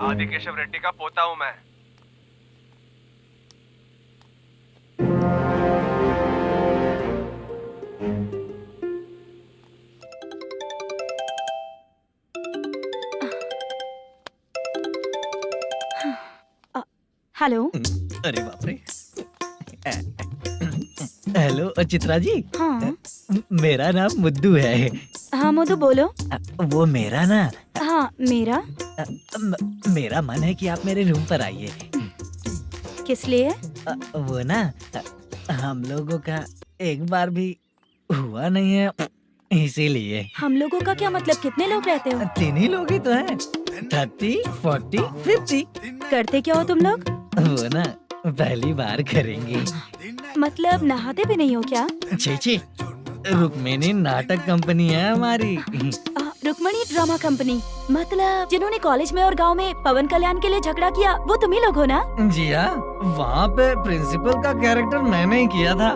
आदि केशव रेड्डी का पोता हूँ मैं। हेलो। अरे बाप रे। हेलो चित्रा जी। हाँ। मेरा नाम मुद्दू है। हाँ हाँ मोदू बोलो। वो मेरा ना हाँ मेरा। मेरा मन है कि आप मेरे रूम पर आइए। किस लिए? वो ना हम लोगों का एक बार भी हुआ नहीं है, इसीलिए। हम लोगों का क्या मतलब? कितने लोग रहते हो? 3 ही लोग ही तो हैं। 30, 40, 50। करते क्या हो तुम लोग? वो ना पहली बार करेंगे। मतलब नहाते भी नहीं हो क्या? छी, रुक्मिणी नाटक कंपनी है हमारी। Rukmani drama company? मतलब जिन्होंने कॉलेज में और गांव में पवन कल्याण के लिए झगड़ा किया, वो तुम ही लोग हो ना? जी हाँ, वहाँ पे प्रिंसिपल का कैरेक्टर मैंने ही किया था।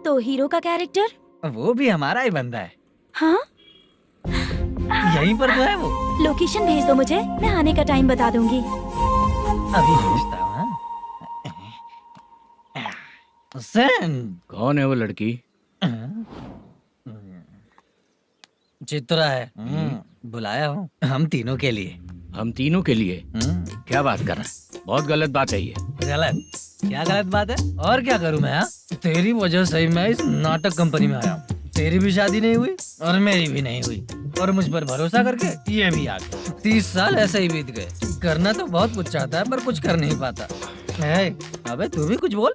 तो हीरो का कैरेक्टर? वो भी हमारा ही बंदा है। हाँ? यहीं पर तो है वो। लोकेशन भेज दो मुझे, मैं आने का टाइम बता दूंगी। अभी भेजता हूँ। कौन है वो लड़की? चित्रा है। बुलाया हूँ हम तीनों के लिए। हम तीनों के लिए? क्या बात कर रहा है? बहुत गलत बात है ये। गलत? क्या गलत बात है? और क्या करूँ मैं? तेरी वजह से ही मैं इस नाटक कंपनी में आया हूँ। तेरी भी शादी नहीं हुई और मेरी भी नहीं हुई, और मुझ पर भरोसा करके ये भी आ गया। 30 साल ऐसे ही बीत गए। करना तो बहुत कुछ चाहता है पर कुछ कर नहीं पाता। अबे तू भी कुछ बोल।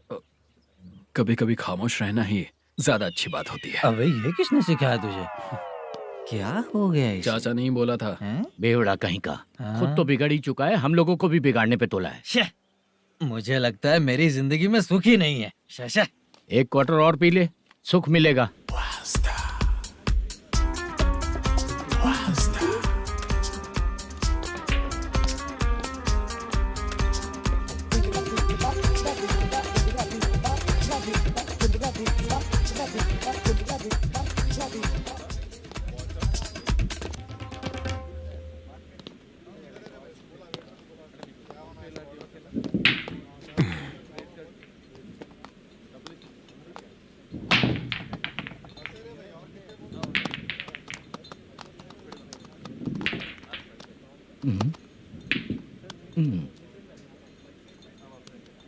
कभी कभी खामोश रहना ही ज्यादा अच्छी बात होती है। अबे ये किसने सिखाया तुझे? क्या हो गया इसे? चाचा नहीं बोला था? बेवड़ा कहीं का। खुद तो बिगड़ ही चुका है, हम लोगों को भी बिगाड़ने पे तोला है। मुझे लगता है मेरी जिंदगी में सुख ही नहीं है। शशा, 1 क्वार्टर और पी ले, सुख मिलेगा।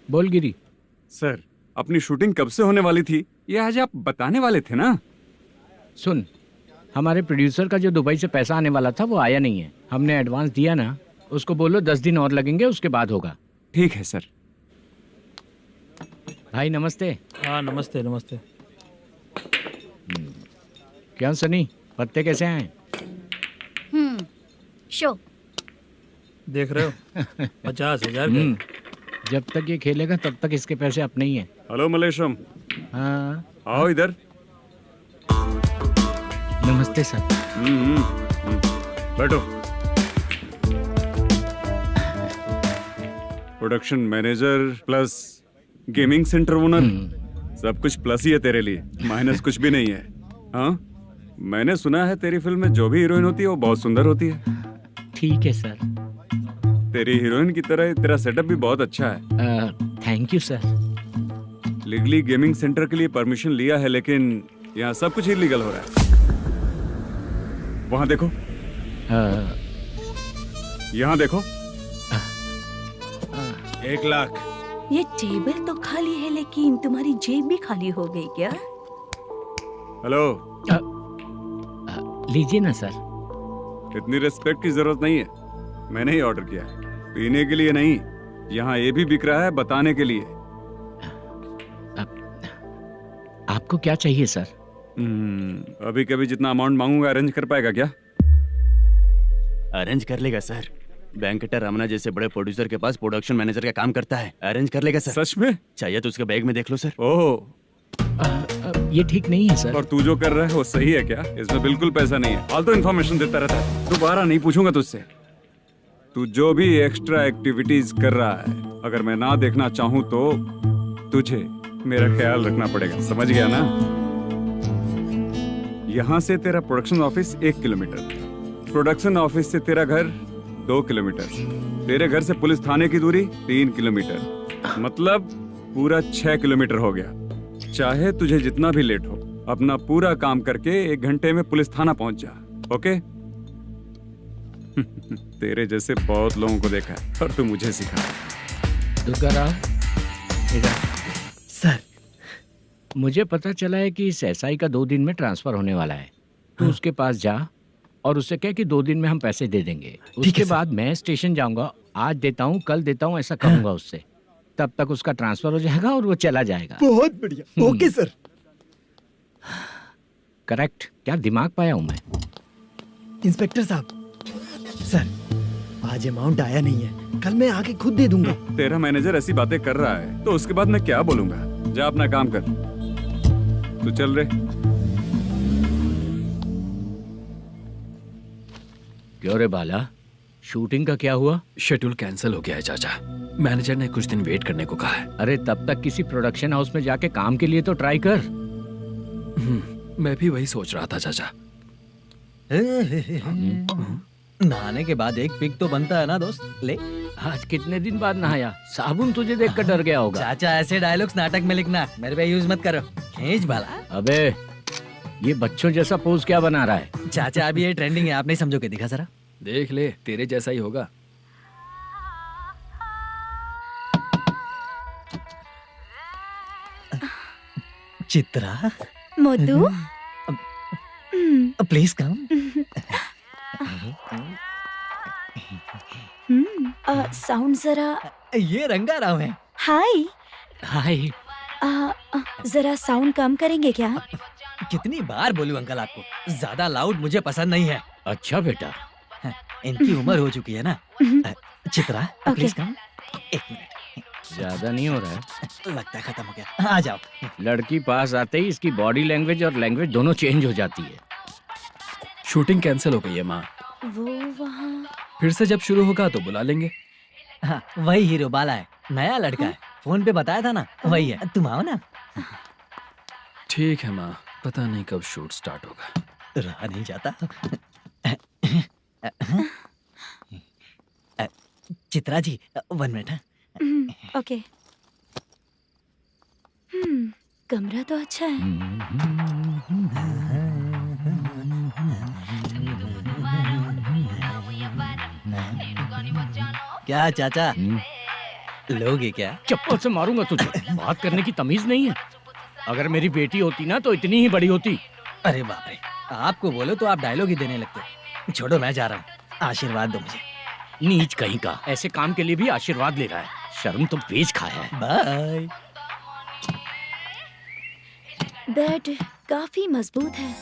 बोल गिरी। सर, अपनी शूटिंग कब से होने वाली थी, ये आज आप बताने वाले थे ना? सुन, हमारे प्रोड्यूसर का जो दुबई से पैसा आने वाला था वो आया नहीं है। हमने एडवांस दिया ना, उसको बोलो 10 दिन और लगेंगे, उसके बाद होगा। ठीक है सर। भाई नमस्ते। हाँ नमस्ते नमस्ते। क्या सनी, पत्ते कैसे आए? शो देख रहे हो 50,000 का। जब तक ये खेलेगा तब तक इसके पैसे अपने ही हैं। हेलो मलेशम। हाँ आओ इधर। नमस्ते सर। बैठो। Production manager plus gaming centre owner, सब कुछ प्लस ही है तेरे लिए, माइनस कुछ भी नहीं है। हाँ, मैंने सुना है तेरी फिल्म में जो भी हीरोइन होती है वो बहुत सुंदर होती है। ठीक है सर। तेरी हीरोइन की तरह तेरा सेटअप भी बहुत अच्छा है। Thank you sir. Legally gaming centre के लिए परमिशन लिया है, लेकिन यहाँ सब कुछ इलीगल हो रहा है। वहाँ देखो। यहाँ देखो। 1 लाख। ये टेबल तो खाली है लेकिन तुम्हारी जेब भी खाली हो गई क्या? हेलो। लीजिए ना सर। इतनी रिस्पेक्ट की जरूरत नहीं है, मैंने ही ऑर्डर किया है। पीने के लिए नहीं, यहाँ ये भी बिक रहा है बताने के लिए। आपको क्या चाहिए सर? अभी कभी जितना अमाउंट मांगूंगा अरेंज कर पाएगा क्या? अरेंज कर लेगा सर। वेंकटर रमना जैसे बड़े प्रोड्यूसर के पास प्रोडक्शन मैनेजर का काम करता है, अरेंज कर लेगा सर। सच में? चाहिए तो उसके बैग में देख लो सर। ओह, ये ठीक नहीं है सर। और तू जो कर रहा है वो सही है क्या? इसमें बिल्कुल पैसा नहीं है, फालतू इन्फॉर्मेशन देता रहता है। दोबारा नहीं पूछूंगा तुझसे। तू जो भी एक्स्ट्रा एक्टिविटीज कर रहा है, अगर मैं ना देखना चाहूँ तो तुझे मेरा ख्याल रखना पड़ेगा, समझ गया ना? यहाँ से तेरा production office 1 kilometre, production office से तेरा घर 2 किलोमीटर, तेरे घर से पुलिस थाने की दूरी 3 किलोमीटर, मतलब पूरा 6 किलोमीटर हो गया। चाहे तुझे जितना भी लेट हो, अपना पूरा काम करके 1 घंटे में पुलिस थाना पहुंच जा, ओके? तेरे जैसे बहुत लोगों को देखा है और तू मुझे सिखा। सर, मुझे पता चला है कि इस एसआई का 2 दिन में ट्रांसफर होने वाला है। तू उसके पास जा और उससे कह कि 2 दिन में हम पैसे दे देंगे। उसके बाद मैं स्टेशन जाऊंगा, आज देता हूँ कल देता हूँ ऐसा कहूंगा उससे। तब तक उसका ट्रांसफर हो जाएगा और वो चला जाएगा। बहुत बढ़िया। Okay sir. करेक्ट। क्या दिमाग पाया हूँ मैं। इंस्पेक्टर साहब, सर आज अमाउंट आया नहीं है, कल मैं आके खुद दे दूंगा। तेरा मैनेजर ऐसी बातें कर रहा है तो उसके बाद मैं क्या बोलूंगा। जा अपना काम कर। तू चल रे। क्यों रे बाला, शूटिंग का क्या हुआ? शेड्यूल कैंसिल हो गया है चाचा। मैनेजर ने कुछ दिन वेट करने को कहा है। अरे तब तक किसी प्रोडक्शन हाउस में जाके काम के लिए तो ट्राई कर। मैं भी वही सोच रहा था चाचा। नहाने के बाद एक पिक तो बनता है ना दोस्त। ले, आज कितने दिन बाद नहाया? साबुन तुझे देखकर डर गया होगा। चाचा ऐसे डायलॉग्स नाटक में लिखना, मेरे पे यूज मत करो। खींच बाला। अबे ये बच्चों जैसा पोज क्या बना रहा है? चाचा अभी ये ट्रेंडिंग है, आप नहीं समझोगे। दिखा जरा। देख ले, तेरे जैसा ही होगा। Chitra, Modu, please come. Sound जरा। ये रंगा राव है। हाय। हाय। जरा साउंड कम करेंगे क्या? कितनी बार बोलूं अंकल आपको, ज्यादा लाउड मुझे पसंद नहीं है। अच्छा बेटा, इनकी उम्र हो चुकी है ना। Chitra please come. एक मिनट, ज्यादा नहीं हो रहा है? लगता है खत्म हो गया। आ जाओ। लड़की पास आते ही इसकी बॉडी लैंग्वेज और लैंग्वेज दोनों चेंज हो जाती है। शूटिंग कैंसिल हो गई है माँ। वो वहाँ। फिर से जब शुरू होगा तो बुला लेंगे। हाँ, वही हीरो बाला है, नया लड़का है। फोन पे बताया था ना, वही है। तुम आओ ना। ठीक है माँ, पता नहीं कब शूट स्टार्ट होगा। रहा नहीं जाता। चित्रा जी 1 मिनट। ओके। कमरा तो अच्छा है। क्या चाचा, लोगे क्या? चप्पल से मारूंगा तुझे। बात करने की तमीज नहीं है। अगर मेरी बेटी होती ना तो इतनी ही बड़ी होती। अरे बाप रे, आपको बोलो तो आप डायलॉग ही देने लगते। छोड़ो, मैं जा रहा हूँ। आशीर्वाद दो मुझे। नीच कहीं का, ऐसे काम के लिए भी आशीर्वाद ले रहा है। शर्म तो बेच खाया है। बाय। बेड काफी मजबूत है।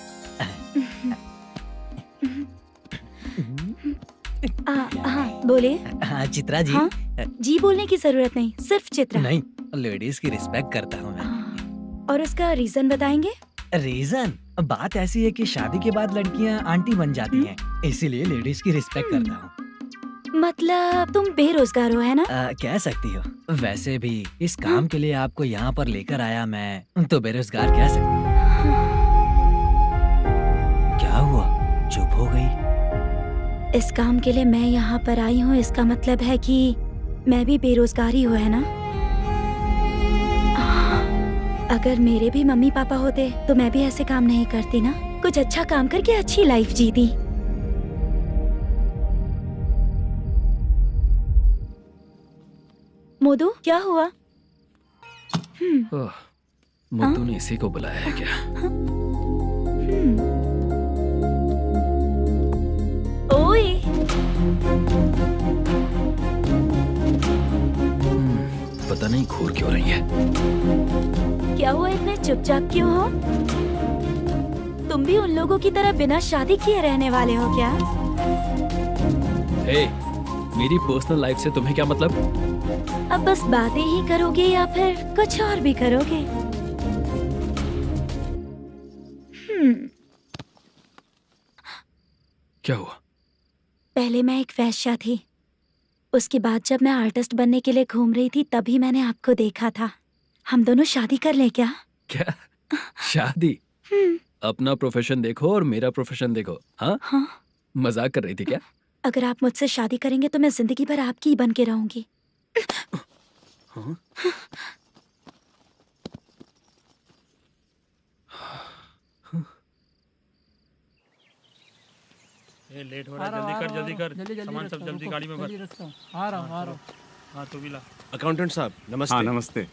हाँ बोले। हाँ चित्रा जी। हाँ? जी बोलने की जरूरत नहीं, सिर्फ चित्रा। नहीं, लेडीज की रिस्पेक्ट करता हूँ मैं। और उसका रीजन बताएंगे? रीजन? बात ऐसी है कि शादी के बाद लड़कियाँ आंटी बन जाती हैं, इसीलिए लेडीज की रिस्पेक्ट करता हूँ। मतलब तुम बेरोजगार हो, है ना? कह सकती हो। वैसे भी इस काम के लिए आपको यहाँ पर लेकर आया मैं, तो बेरोजगार कह सकती हूँ। क्या हुआ, चुप हो गई? इस काम के लिए मैं यहाँ पर आई हूँ, इसका मतलब है कि मैं भी बेरोजगार ही हूँ, है ना? अगर मेरे भी मम्मी पापा होते तो मैं भी ऐसे काम नहीं करती ना। कुछ अच्छा काम करके अच्छी लाइफ जीती। मोदू, क्या हुआ? मोदू ने इसी को बुलाया है क्या? ओए। पता नहीं घूर क्यों रही है। क्या हुआ, इतने चुपचाप क्यों हो? तुम भी उन लोगों की तरह बिना शादी किए रहने वाले हो क्या? हे, मेरी पर्सनल लाइफ से तुम्हें क्या मतलब? अब बस बातें ही करोगे या फिर कुछ और भी करोगे? क्या हुआ? पहले मैं एक वेश्या थी, उसके बाद जब मैं आर्टिस्ट बनने के लिए घूम रही थी तभी मैंने आपको देखा था। हम दोनों शादी कर ले क्या? क्या शादी? अपना प्रोफेशन देखो और मेरा प्रोफेशन देखो। हाँ? हाँ। मजाक कर रही थी क्या? अगर आप मुझसे शादी करेंगे तो मैं जिंदगी भर आपकी ही बन के रहूंगी। हाँ? ये लेट हो रहा है, जल्दी कर। सामान सब जल्दी गाड़ी में भर। आ रहा हूँ। हाँ तू भी ला। अकाउंटेंट साहब नमस्ते। हाँ नमस्ते।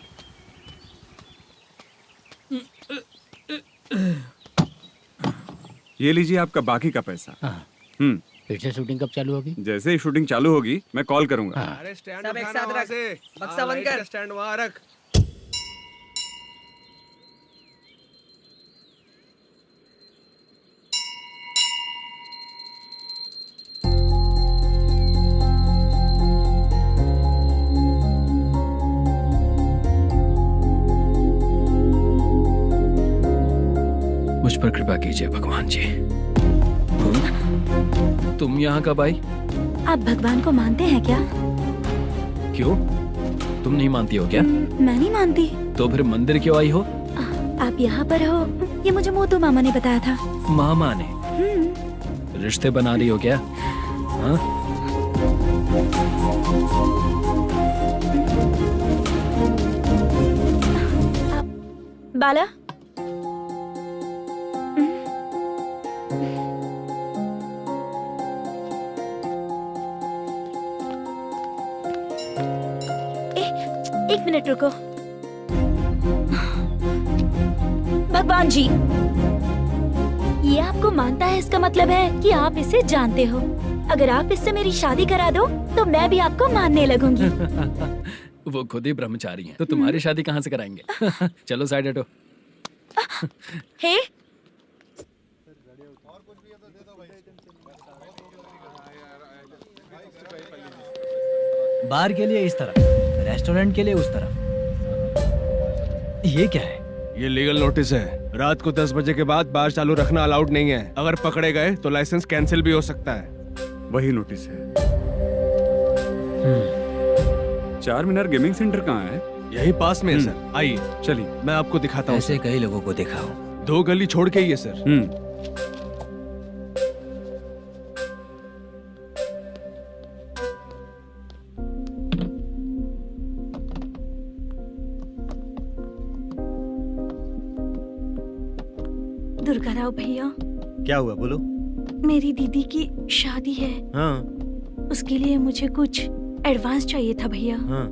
ये लीजिए आपका बाकी का पैसा। फिर से शूटिंग कब चालू होगी? जैसे ही शूटिंग चालू होगी मैं कॉल करूंगा। अरे स्टैंड सब एक उठाना साथ वहाँ रख। से। बक्सा बंद लाइट कर। का स्टैंड वहाँ रख। मुझ पर कृपा कीजिए भगवान जी। तुम यहाँ कब आई? आप भगवान को मानते हैं क्या? क्यों? तुम नहीं मानती हो क्या? मैं नहीं मानती। तो फिर मंदिर क्यों आई हो? आप यहाँ पर हो ये मुझे मोटू मामा ने बताया था। मामा ने? रिश्ते बना रही हो क्या? हाँ? बाला एक मिनट रुको। भगवान जी, ये आपको मानता है इसका मतलब है कि आप इसे जानते हो। अगर आप इससे मेरी शादी करा दो तो मैं भी आपको मानने लगूंगी। वो खुद ही ब्रह्मचारी हैं, तो तुम्हारी शादी कहाँ से कराएंगे? चलो साइड हटो। हे बार के लिए इस तरफ, रेस्टोरेंट के लिए उस तरफ। ये क्या है? ये लीगल नोटिस है। रात को 10 बजे के बाद बार चालू रखना अलाउड नहीं है। अगर पकड़े गए तो लाइसेंस कैंसिल भी हो सकता है। वही नोटिस है। चार मीनार गेमिंग सेंटर कहाँ है? यही पास में है सर। आइए चलिए मैं आपको दिखाता हूँ। ऐसे कई लोगों को देखा हूँ। 2 गली छोड़ के ही है सर। दुर्गा राव भैया, क्या हुआ बोलो। मेरी दीदी की शादी है। हाँ उसके लिए मुझे कुछ एडवांस चाहिए था भैया। हाँ।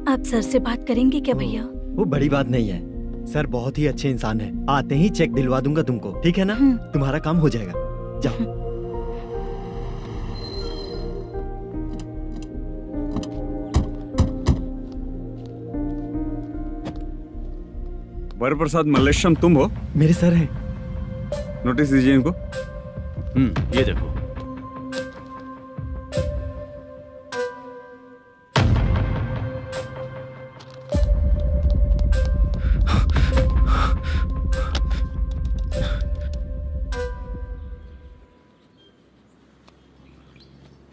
आप सर से बात करेंगे क्या भैया? वो बड़ी बात नहीं है। सर बहुत ही अच्छे इंसान है। आते ही चेक दिलवा दूंगा तुमको, ठीक है ना? तुम्हारा काम हो जाएगा। जाओ। वरप्रसाद मल्लेश्वरम तुम हो? मेरे सर हैं। नोटिस दीजिए इनको। ये देखो।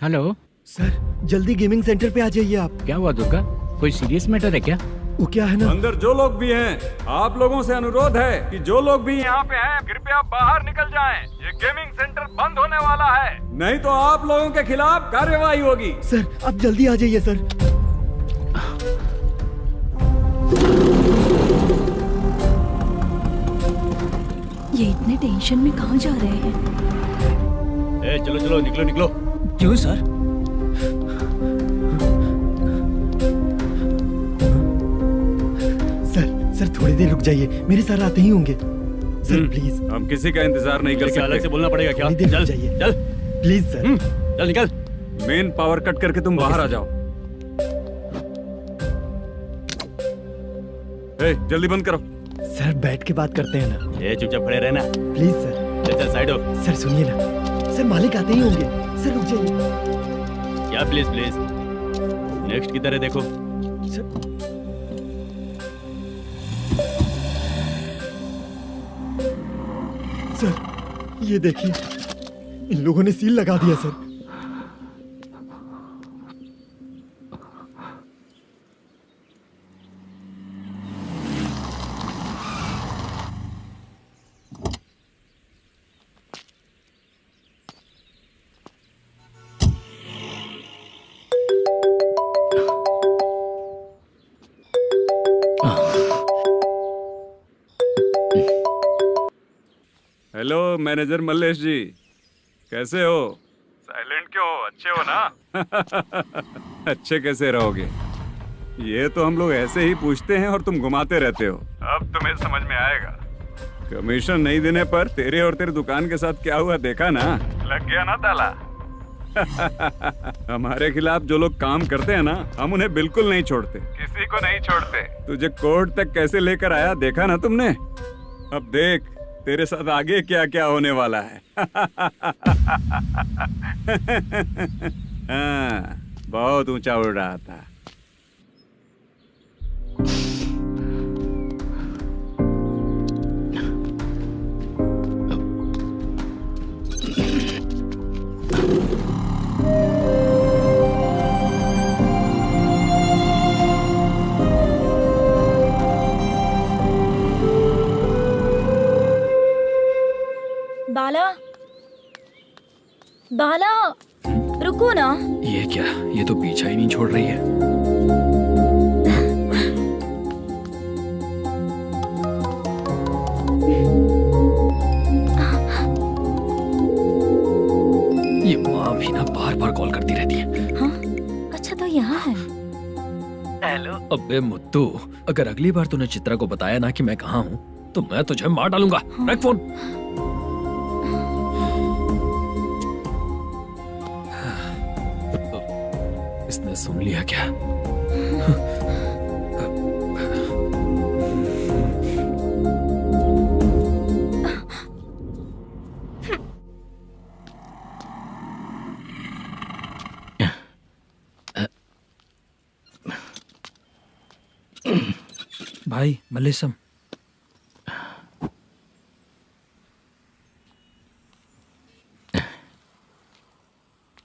हेलो सर जल्दी गेमिंग सेंटर पे आ जाइए आप। क्या हुआ दुर्गा? कोई सीरियस मैटर है क्या? वो क्या है ना, अंदर जो लोग भी हैं, आप लोगों से अनुरोध है कि जो लोग भी यहाँ पे हैं कृपया बाहर निकल जाएं। ये गेमिंग सेंटर बंद होने वाला है, नहीं तो आप लोगों के खिलाफ कार्यवाही होगी। सर आप जल्दी आ जाइए सर। ये इतने टेंशन में कहाँ जा रहे हैं? चलो चलो निकलो निकलो। क्यों सर? सर थोड़ी देर रुक जाइए, मेरे सर आते ही होंगे। Sir please. हम किसी का इंतजार नहीं कर सकते। अलग से बोलना पड़ेगा क्या? थोड़ी देर चल रुक जाइए चल प्लीज सर। चल निकल। मेन पावर कट करके तुम बाहर आ जाओ। जल्दी बंद करो। सर बैठ के बात करते हैं ना। ये चुपचाप खड़े रहना। Please sir. चल चल साइड हो। सर सुनिए ना, सर मालिक आते ही होंगे। सर रुक जाइए। क्या प्लीज प्लीज? नेक्स्ट की तरह देखो। सर ये देखिए, इन लोगों ने सील लगा दिया सर। हेलो मैनेजर मल्लेश जी, कैसे हो? साइलेंट क्यों हो? अच्छे हो ना? अच्छे कैसे रहोगे? ये तो हम लोग ऐसे ही पूछते हैं और तुम घुमाते रहते हो। अब तुम्हें समझ में आएगा। कमीशन नहीं देने पर तेरे और तेरी दुकान के साथ क्या हुआ देखा ना? लग गया ना ताला। हमारे खिलाफ जो लोग काम करते हैं ना, हम उन्हें बिल्कुल नहीं छोड़ते, किसी को नहीं छोड़ते। तुझे कोर्ट तक कैसे लेकर आया देखा ना तुमने? अब देख तेरे साथ आगे क्या क्या होने वाला है। हाँ, बहुत ऊंचा उड़ रहा था। बाला, बाला, रुको ना। ये क्या, ये तो पीछा ही नहीं छोड़ रही है। ये माँ भी ना बार बार कॉल करती रहती है। हाँ? अच्छा तो यहाँ है। हेलो। अबे मुत्तू, अगर अगली बार तूने चित्रा को बताया ना कि मैं कहाँ हूँ तो मैं तुझे मार डालूंगा। रख फोन। इसने सुन लिया क्या? भाई मल्लेशम,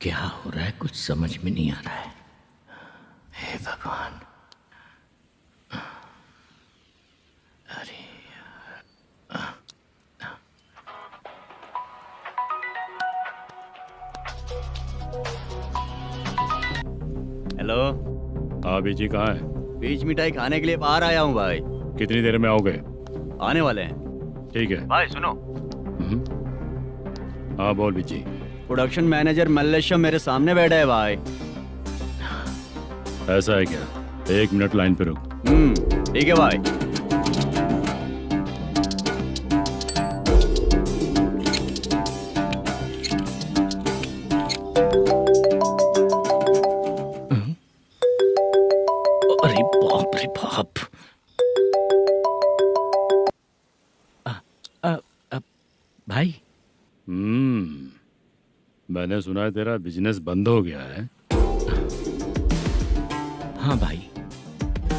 क्या हो रहा है कुछ समझ में नहीं आ रहा है। हे भगवान, अरे हेलो। हाँ बीजी कहाँ है? बीज मिठाई खाने के लिए बाहर आया हूँ भाई। कितनी देर में आओगे? आने वाले हैं। ठीक है भाई सुनो। हाँ बोल बीजी। प्रोडक्शन मैनेजर मल्लेशम मेरे सामने बैठा है भाई। ऐसा है क्या? 1 मिनट लाइन पे रुक। ठीक है भाई। अरे बाप रे बाप। भाई। मैंने सुना है तेरा बिजनेस बंद हो गया है। हाँ भाई।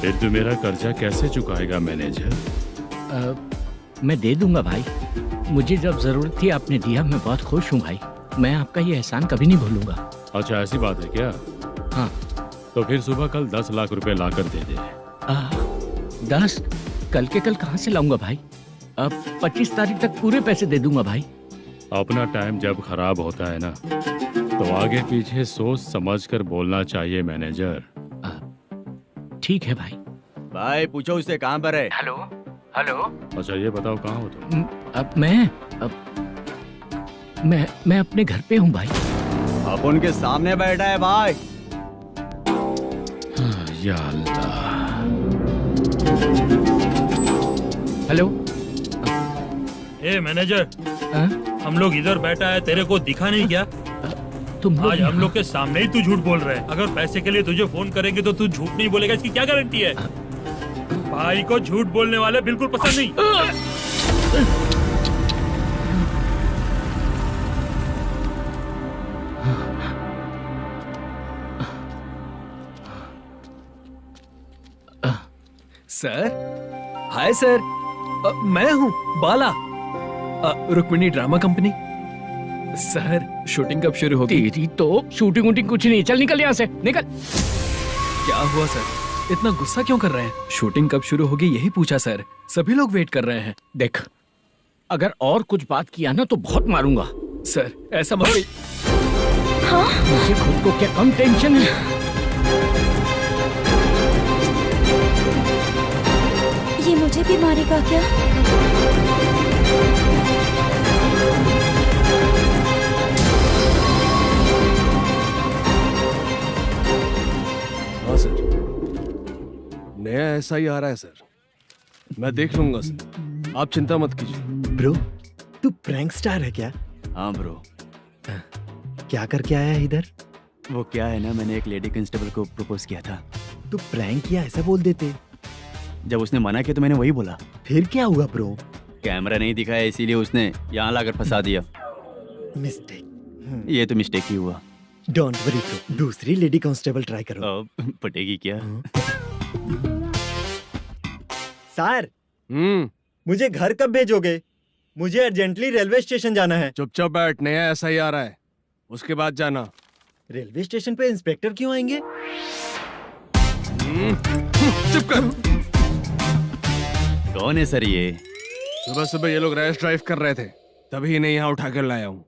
फिर तू मेरा कर्जा कैसे चुकाएगा मैनेजर? मैं दे दूंगा भाई। मुझे जब जरूरत थी आपने दिया, मैं बहुत खुश हूँ भाई। मैं आपका ये एहसान कभी नहीं भूलूंगा। अच्छा ऐसी बात है क्या? हाँ। तो फिर सुबह कल 10 लाख रुपए लाकर दे दे। 10? कल के कल कहाँ से लाऊंगा भाई? अब 25 तारीख तक पूरे पैसे दे दूंगा भाई। अपना टाइम जब खराब होता है ना तो आगे पीछे सोच समझ कर बोलना चाहिए मैनेजर। ठीक है भाई। भाई पूछो उससे कहाँ पर है। Hello hello. अच्छा ये बताओ कहाँ हो तुम? अब मैं अपने घर पे हूँ भाई। अब उनके सामने बैठा है भाई। या अल्लाह। हेलो। ए मैनेजर, हम लोग इधर बैठा है, तेरे को दिखा नहीं क्या? तुम आज हम लोग के सामने ही तू झूठ बोल रहा है। अगर पैसे के लिए तुझे फोन करेंगे तो तू झूठ नहीं बोलेगा, इसकी क्या गारंटी है? भाई को झूठ बोलने वाले बिल्कुल पसंद नहीं। सर, हाय सर, मैं हूँ Bala, Rukmini drama company. Sir shooting कब शुरू होगी? तेरी तो शूटिंग वूटिंग कुछ नहीं। चल निकल यहाँ से, निकल। क्या हुआ सर, इतना गुस्सा क्यों कर रहे हैं? शूटिंग कब शुरू होगी यही पूछा सर, सभी लोग वेट कर रहे हैं। देख, अगर और कुछ बात किया ना तो बहुत मारूंगा। सर ऐसा मत। हाँ? मुझे खुद को क्या कम टेंशन है? ये मुझे भी मारेगा क्या? हाँ सर, नया ऐसा ही आ रहा है सर। मैं देख लूंगा सर। आप चिंता मत कीजिए। ब्रो, तू प्रैंक स्टार है क्या? हाँ ब्रो। क्या करके आया है इधर? वो क्या है ना, मैंने एक लेडी कांस्टेबल को प्रपोज किया था। तू प्रैंक किया ऐसा बोल देते। जब उसने मना किया तो मैंने वही बोला। फिर क्या हुआ ब्रो? कैमरा नहीं दिखाया इसीलिए उसने यहाँ लाकर फंसा दिया। मिस्टेक। ये तो मिस्टेक ही हुआ। डोंट वरी ब्रो, दूसरी लेडी कांस्टेबल ट्राई करो। पटेगी क्या? सर, मुझे घर कब भेजोगे? मुझे अर्जेंटली रेलवे स्टेशन जाना है। चुपचाप बैठ, नया SI आ रहा है, उसके बाद जाना। रेलवे स्टेशन पे इंस्पेक्टर क्यों आएंगे? चुप कर। कौन है सर ये? सुबह सुबह ये लोग रैश ड्राइव कर रहे थे, तभी इन्हें यहाँ उठा कर लाया हूँ।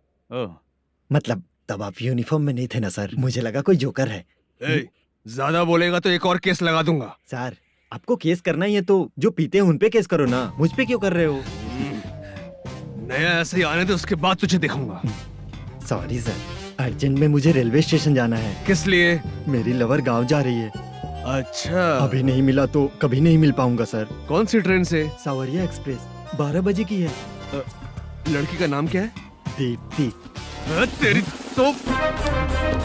मतलब तब आप यूनिफॉर्म में नहीं थे ना सर, मुझे लगा कोई जोकर है। ज्यादा बोलेगा तो एक और केस लगा दूंगा। सर, आपको केस करना ही है तो जो पीते हैं उन पे केस करो ना, मुझ पे क्यों कर रहे हो? नया ऐसे ही आने दे, उसके बाद तुझे दिखाऊंगा। सॉरी सर, अर्जेंट में मुझे रेलवे स्टेशन जाना है। किस लिए? मेरी लवर गांव जा रही है। अच्छा, अभी नहीं मिला तो कभी नहीं मिल पाऊंगा सर। कौन सी ट्रेन से? सावरिया एक्सप्रेस, 12 बजे की है। लड़की का नाम क्या है? दीप्ति। तेरी तो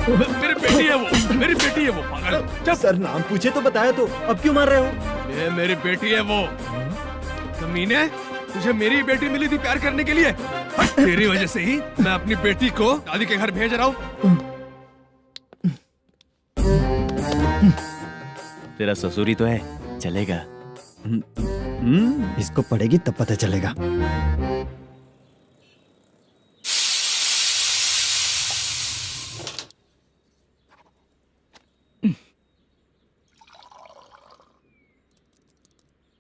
मेरी बेटी है वो, मेरी बेटी है वो, पागल। सर नाम पूछे तो बताया तो, अब क्यों मार रहे हो? ये मेरी बेटी है वो। कमीने, तुझे मेरी बेटी मिली थी प्यार करने के लिए। तेरी वजह से ही मैं अपनी बेटी को दादी के घर भेज रहा हूँ। तेरा ससुरी तो है, चलेगा। इसको पड़ेगी तब पता चलेगा।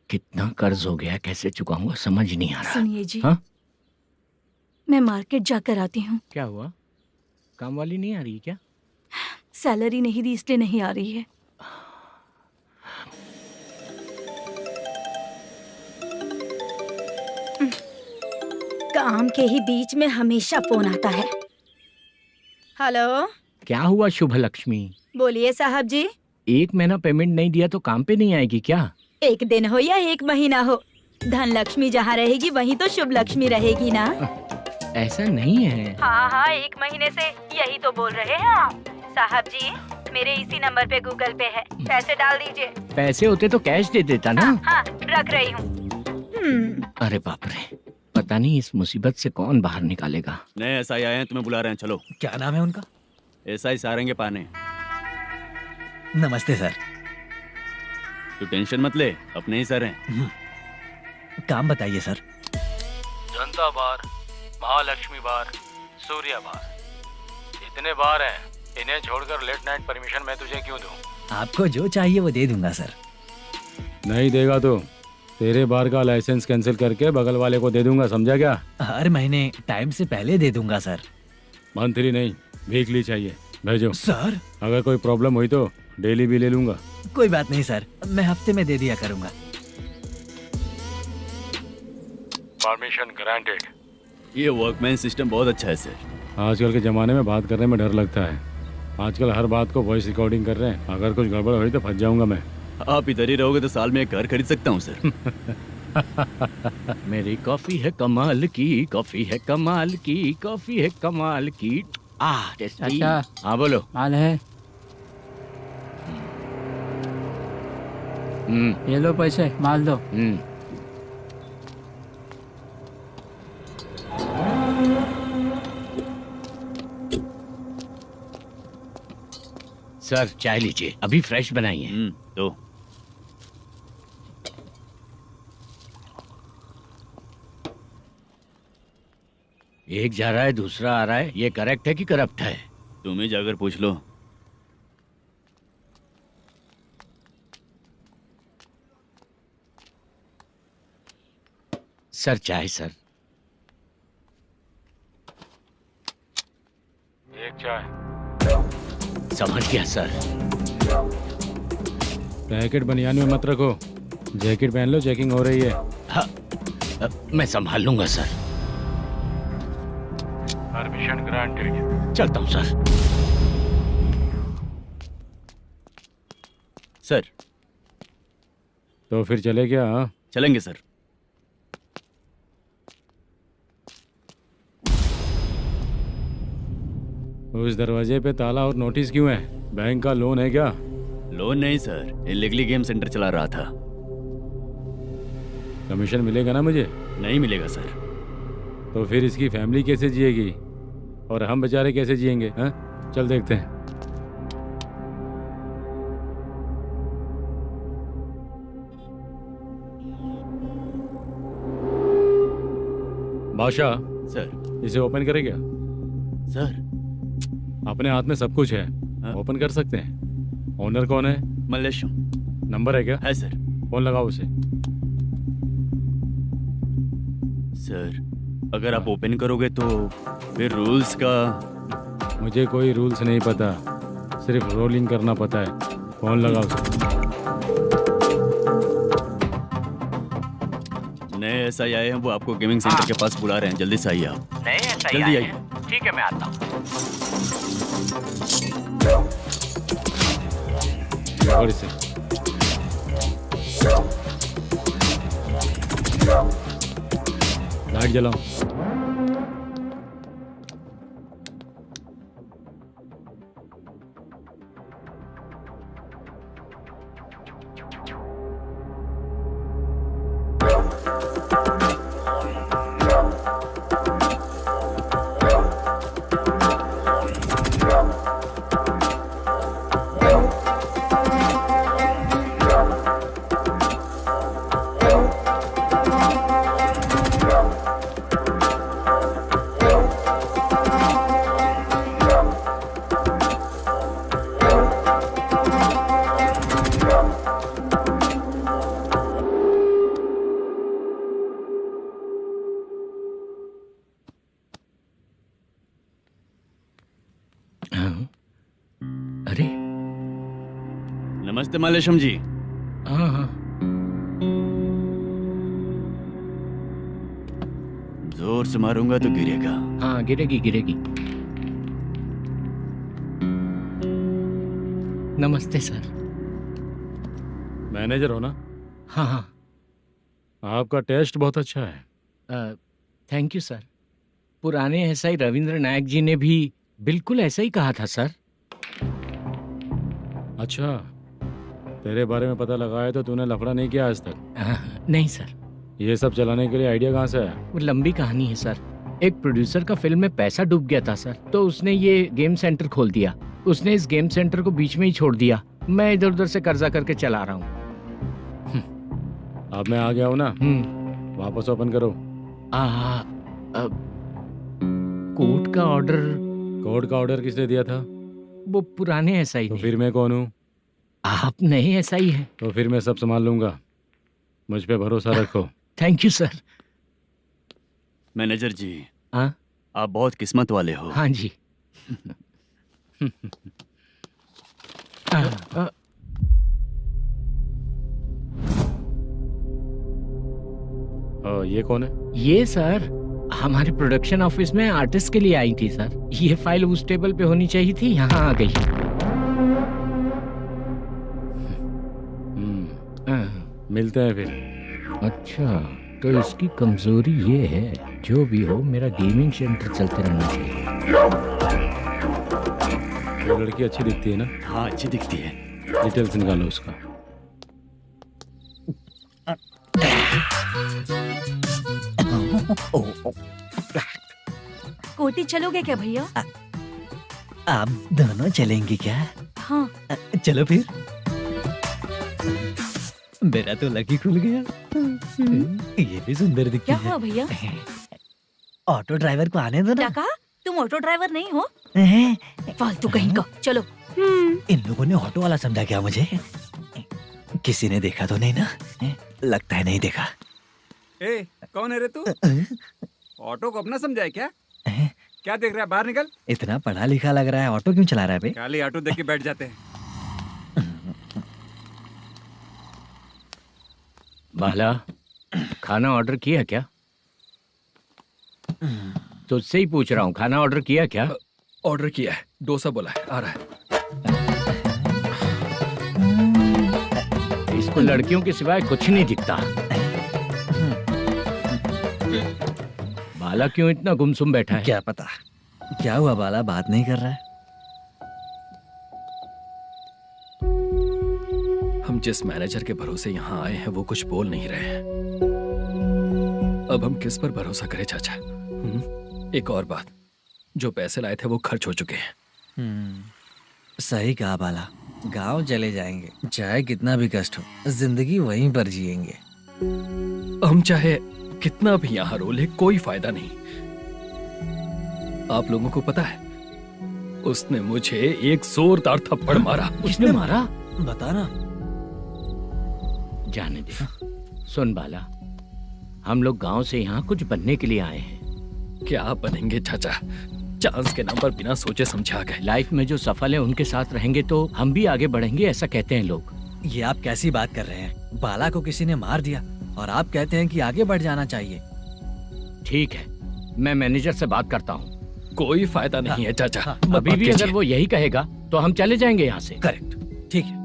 कितना कर्ज हो गया, कैसे चुकाऊंगा समझ नहीं आ रहा। सुनिए जी, हाँ? मैं मार्केट जाकर आती हूँ। क्या हुआ? काम वाली नहीं आ रही क्या? सैलरी नहीं दी इसलिए नहीं आ रही है। काम के ही बीच में हमेशा फोन आता है। हेलो, क्या हुआ शुभ लक्ष्मी? बोलिए साहब जी। 1 महीना पेमेंट नहीं दिया तो काम पे नहीं आएगी क्या? 1 दिन हो या 1 महीना हो, धन लक्ष्मी जहाँ रहेगी वहीं तो शुभ लक्ष्मी रहेगी ना। ऐसा नहीं है। हाँ, 1 महीने से यही तो बोल रहे हैं आप। साहब जी, मेरे इसी नंबर पे गूगल पे है, पैसे डाल दीजिए। पैसे होते तो कैश दे देता ना। हाँ, रख रही हूँ। अरे बाप रे, पता नहीं इस मुसीबत से कौन बाहर निकालेगा। नए SI आए हैं, तुम्हें बुला रहे हैं, चलो। क्या नाम है उनका? SI सारंगे पाने। नमस्ते सर। तू टेंशन मत ले, अपने ही सर हैं। काम बताइए सर। जनता बार, महालक्ष्मी बार, सूर्या बार, इतने बार हैं। इन्हें छोड़कर लेट नाइट परमिशन मैं तुझे क्यों दूं? आपको जो चाहिए वो दे दूंगा सर। नहीं देगा तो तेरे बार का लाइसेंस कैंसिल करके बगल वाले को दे दूंगा, समझा क्या? हर महीने टाइम से पहले दे दूंगा सर। मंथली नहीं, वीकली चाहिए, भेजो। सर, अगर कोई प्रॉब्लम हुई तो डेली भी ले लूंगा। कोई बात नहीं सर, मैं हफ्ते में दे दिया करूंगा। Permission granted. ये वर्कमैन सिस्टम बहुत अच्छा है सर। आजकल के जमाने में बात करने में डर लगता है। आजकल हर बात को वॉइस रिकॉर्डिंग कर रहे हैं। अगर कुछ गड़बड़ हुई तो फंस जाऊंगा मैं। आप इधर ही रहोगे तो साल में एक घर खरीद सकता हूँ सर। मेरी कॉफी है कमाल की, कॉफी है कमाल की, कॉफी है कमाल की। टेस्टी। अच्छा, हाँ बोलो। माल है, ये लो पैसे, माल दो। सर चाय लीजिए, अभी फ्रेश बनाई है। तो एक जा रहा है दूसरा आ रहा है, ये करेक्ट है कि करप्ट है? तुम ही जाकर पूछ लो। सर चाय सर। एक चाय। समझ गया सर। पैकेट बनियान में मत रखो, जैकेट पहन लो, चेकिंग हो रही है। हाँ, मैं संभाल लूंगा सर। Permission granted. चलता हूँ सर। सर तो फिर चले क्या? हाँ? चलेंगे सर। उस दरवाजे पे ताला और नोटिस क्यों है? बैंक का लोन है क्या? लोन नहीं सर, इलीगली गेम सेंटर चला रहा था। कमीशन मिलेगा ना मुझे? नहीं मिलेगा सर। तो फिर इसकी फैमिली कैसे जिएगी और हम बेचारे कैसे जिएंगे? हाँ, चल देखते हैं। बादशाह सर। इसे ओपन करे क्या? सर अपने हाथ में सब कुछ है, ओपन कर सकते हैं। ओनर कौन है? मल्लेशम। नंबर है क्या? है सर। फोन लगाओ उसे। सर अगर आप ओपन करोगे तो फिर रूल्स का। मुझे कोई रूल्स नहीं पता, सिर्फ रोलिंग करना पता है। फोन लगाओ उसे। नए SI आए हैं, वो आपको गेमिंग सेंटर के पास बुला रहे हैं। जल्दी से आइए आप। नए SI जल्दी आए आइए। हैं। ठीक है, मैं आता हूँ। और इसे लाइट जलाओ। अरे नमस्ते मल्लेशम जी। हाँ हाँ, जोर से मारूंगा तो गिरेगा। हाँ गिरेगी गिरेगी। नमस्ते सर। मैनेजर हो ना? हाँ हाँ। आपका टेस्ट बहुत अच्छा है। Thank you sir. पुराने SI रविंद्र नायक जी ने भी बिल्कुल ऐसा ही कहा था सर। अच्छा, तेरे बारे में पता लगा है तो तूने लफड़ा नहीं किया आज तक? नहीं सर। ये सब चलाने के लिए आइडिया कहाँ से आया? वो लंबी कहानी है सर। एक प्रोड्यूसर का फिल्म में पैसा डूब गया था सर, तो उसने ये गेम सेंटर खोल दिया। उसने इस गेम सेंटर को बीच में ही छोड़ दिया। मैं इधर उधर से कर्जा करके चला रहा हूँ। अब मैं आ गया हूँ ना, वापस ओपन करो। कोर्ट का ऑर्डर। कोर्ट का ऑर्डर किसने दिया था? वो पुराने SI तो ने। फिर मैं कौन हूँ? आप नए SI हैं। तो फिर मैं सब संभाल लूंगा, मुझ पे भरोसा रखो। Thank you sir. मैनेजर जी, हाँ आप बहुत किस्मत वाले हो। हाँ जी। ये कौन है? ये सर हमारे प्रोडक्शन ऑफिस में आर्टिस्ट के लिए आई थी सर। ये फाइल उस टेबल पे होनी चाहिए थी, यहाँ आ गई। मिलते हैं फिर। अच्छा, तो इसकी कमजोरी ये है, जो भी हो मेरा गेमिंग सेंटर चलते रहना चाहिए। वो लड़की अच्छी दिखती है ना? हाँ अच्छी दिखती है। डिटेल्स निकालो उसका। कोटी चलोगे क्या भैया? आप दोनों चलेंगे क्या? हाँ। चलो फिर। मेरा तो लकी खुल गया। ये भी सुंदर दिखती क्या है। हुआ भैया? ऑटो ड्राइवर को आने दो क्या ना। कहा? तुम ऑटो ड्राइवर नहीं हो? हैं? फालतू कहीं का। चलो। इन लोगों ने ऑटो वाला समझा क्या मुझे? किसी ने देखा तो नहीं ना? लगता है नहीं देखा। ए, कौन है रे तू? ऑटो को अपना समझा है क्या? क्या देख रहा है? बाहर निकल। इतना पढ़ा लिखा लग रहा है, ऑटो क्यों चला रहा है बे? खाली ऑटो देख के बैठ जाते हैं। बाला, खाना ऑर्डर किया क्या? तुझसे ही पूछ रहा हूँ, खाना ऑर्डर किया क्या? ऑर्डर किया है, डोसा बोला है, आ रहा है। इसको लड़कियों के सिवाय कुछ नहीं दिखता। बाला क्यों इतना गुमसुम बैठा है? क्या पता क्या हुआ, बाला बात नहीं कर रहा है। हम जिस मैनेजर के भरोसे यहाँ आए हैं वो कुछ बोल नहीं रहे हैं। अब हम किस पर भरोसा करें चाचा? एक और बात, जो पैसे लाए थे वो खर्च हो चुके हैं। सही कहा बाला, गांव चले जाएंगे, चाहे कितना भी कष्ट हो, जिंदगी वहीं पर जिएंगे। हम चाहे कितना भी यहाँ रो ले, कोई फायदा नहीं। आप लोगों को पता है, उसने मुझे एक जोरदार थप्पड़ मारा। उसने मारा? बता ना। जाने दे। सुन बाला, हम लोग गांव से यहाँ कुछ बनने के लिए आए हैं। क्या बनेंगे चाचा? चांस के नाम पर बिना सोचे समझे आ गए। लाइफ में जो सफल है उनके साथ रहेंगे तो हम भी आगे बढ़ेंगे, ऐसा कहते हैं लोग। ये आप कैसी बात कर रहे हैं? बाला को किसी ने मार दिया और आप कहते हैं कि आगे बढ़ जाना चाहिए। ठीक है, मैं मैनेजर से बात करता हूँ। कोई फायदा नहीं है चाचा। अभी भी अगर वो यही कहेगा तो हम चले जाएंगे यहाँ से। करेक्ट, ठीक है।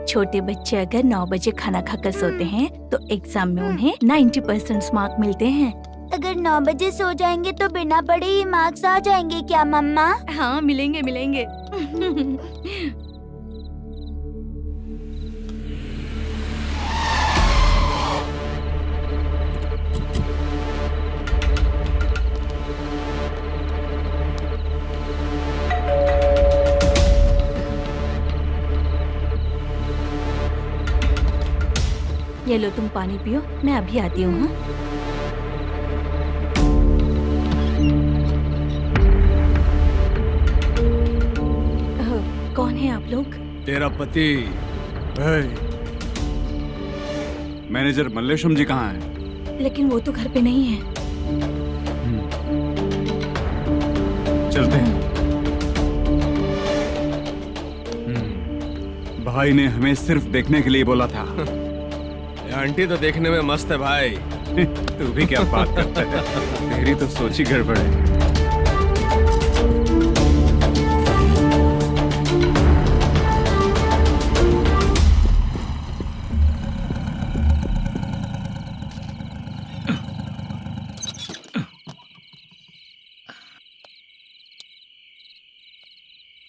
छोटे बच्चे अगर 9 बजे खाना खाकर सोते हैं तो एग्जाम में उन्हें 90% मार्क मिलते हैं। अगर 9 बजे सो जाएंगे तो बिना पढ़े ही मार्क्स आ जाएंगे क्या मम्मा? हाँ, मिलेंगे मिलेंगे। ये लो, तुम पानी पियो, मैं अभी आती हूँ। हाँ? कौन है आप लोग? तेरा पति। मैनेजर मल्लेशम जी कहाँ हैं? लेकिन वो तो घर पे नहीं है। चलते हैं। भाई ने हमें सिर्फ देखने के लिए बोला था। आंटी तो देखने में मस्त है भाई। तू भी क्या बात करता है? तेरी तो सोच ही गड़बड़ है।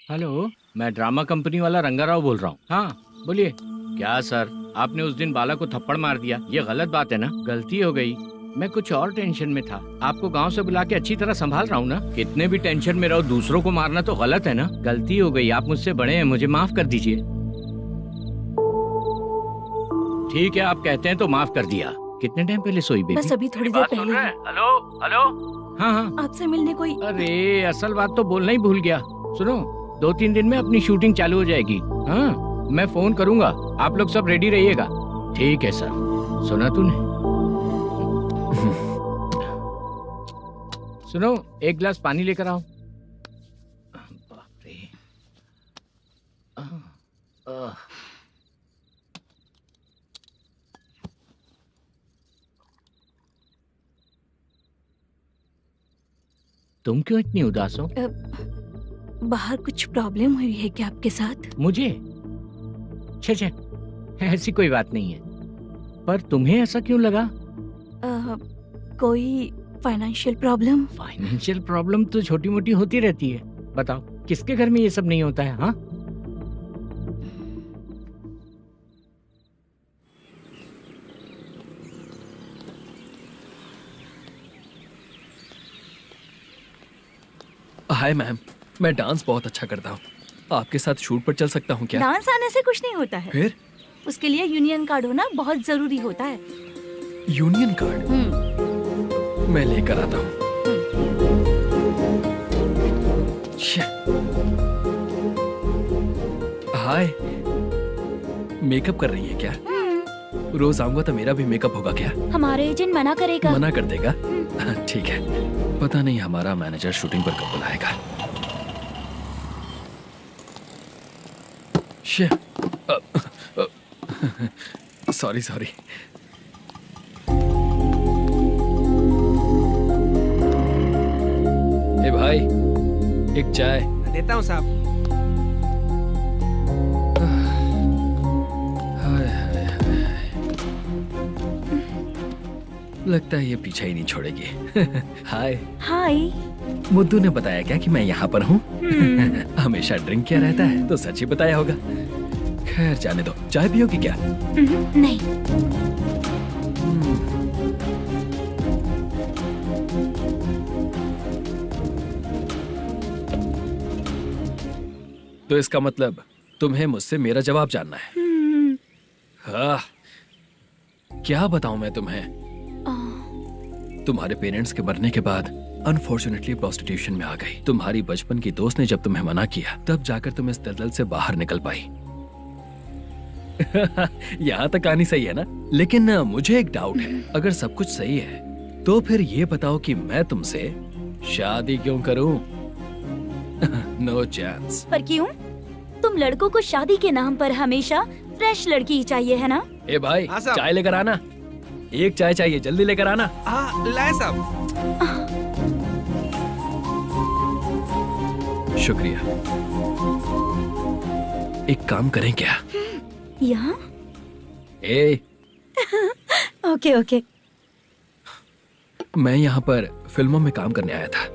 हेलो, मैं ड्रामा कंपनी वाला रंगाराव बोल रहा हूँ। हाँ बोलिए। क्या सर, आपने उस दिन बाला को थप्पड़ मार दिया, ये गलत बात है ना? गलती हो गई, मैं कुछ और टेंशन में था। आपको गांव से बुला के अच्छी तरह संभाल रहा हूँ ना। कितने भी टेंशन में रहो, दूसरों को मारना तो गलत है ना। गलती हो गई, आप मुझसे बड़े हैं, मुझे माफ कर दीजिए। ठीक है, आप कहते हैं तो माफ कर दिया। कितने टाइम पहले सोई बेबी? बस अभी थोड़ी देर पहले। Hello hello. हाँ हाँ, आपसे मिलने कोई। अरे असल बात तो बोलना ही भूल गया। सुनो, 2-3 दिन में अपनी शूटिंग चालू हो जाएगी। हाँ, मैं फोन करूंगा, आप लोग सब रेडी रहिएगा। ठीक है सर। सुना तूने? सुनो, एक गिलास पानी लेकर आओ। बाप रे। तुम क्यों इतनी उदास हो? बाहर कुछ प्रॉब्लम हुई है क्या आपके साथ? मुझे? छे, ऐसी कोई बात नहीं है। पर तुम्हें ऐसा क्यों लगा? कोई फाइनेंशियल प्रॉब्लम? फाइनेंशियल प्रॉब्लम तो छोटी मोटी होती रहती है। बताओ, किसके घर में ये सब नहीं होता है? हाँ, हाय मैम, मैं डांस बहुत अच्छा करता हूँ। आपके साथ शूट पर चल सकता हूँ क्या? डांस आने से कुछ नहीं होता है। फिर? उसके लिए यूनियन कार्ड होना बहुत जरूरी होता है। Union card? मैं लेकर आता हूँ। हाय, मेकअप कर रही है क्या? रोज आऊंगा तो मेरा भी मेकअप होगा क्या? हमारे एजेंट मना करेगा। मना कर देगा? ठीक है, पता नहीं हमारा मैनेजर शूटिंग पर कब बुलाएगा। Sorry sorry. ए भाई, एक चाय। देता हूँ साहब। लगता है ये पीछा ही नहीं छोड़ेगी। हाय। हाय। मुद्दू ने बताया क्या कि मैं यहाँ पर हूँ? हमेशा ड्रिंक किया रहता है तो सच ही बताया होगा। खैर जाने दो, चाय पियोगी क्या? नहीं। तो इसका मतलब तुम्हें मुझसे मेरा जवाब जानना है? हाँ, क्या बताऊं मैं तुम्हें? तुम्हारे पेरेंट्स के मरने के बाद अनफॉर्चुनेटली प्रोस्टिट्यूशन में आ गई। तुम्हारी बचपन की दोस्त ने जब तुम्हें मना किया तब जाकर तुम इस दलदल से बाहर निकल पाई। यहाँ तक कहानी सही है ना? लेकिन मुझे एक डाउट है, अगर सब कुछ सही है तो फिर ये बताओ कि मैं तुमसे शादी क्यों करूं? No chance. पर क्यों? तुम लड़कों को शादी के नाम पर हमेशा फ्रेश लड़की ही चाहिए है ना? ए भाई, हाँ साहब। चाय लेकर आना। एक चाय चाहिए, जल्दी लेकर आना। हाँ लाए साहब। शुक्रिया। एक काम करें क्या? यहाँ? ए, ओके ओके। मैं यहाँ पर फिल्मों में काम करने आया था।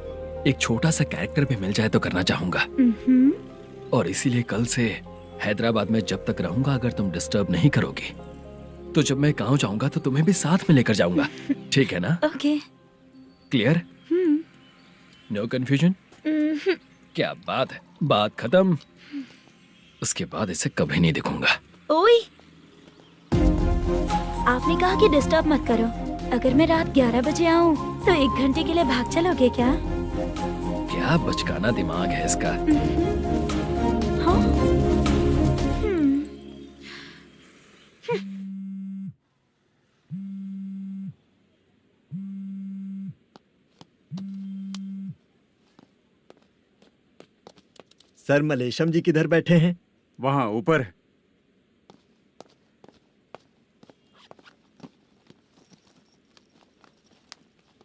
एक छोटा सा कैरेक्टर भी मिल जाए तो करना चाहूंगा। और इसीलिए कल से हैदराबाद में जब तक रहूंगा, अगर तुम डिस्टर्ब नहीं करोगी तो जब मैं गांव जाऊंगा तो तुम्हें भी साथ में लेकर जाऊंगा। ठीक है ना? ओके। क्लियर? No confusion? क्या बात है, बात खत्म। उसके बाद इसे कभी नहीं दिखूंगा। ओए, आपने कहा कि डिस्टर्ब मत करो। अगर मैं रात 11 बजे आऊँ तो 1 घंटे के लिए भाग चलोगे क्या? क्या बचकाना दिमाग है इसका। हाँ? सर, मलेशम जी किधर बैठे हैं? वहाँ ऊपर।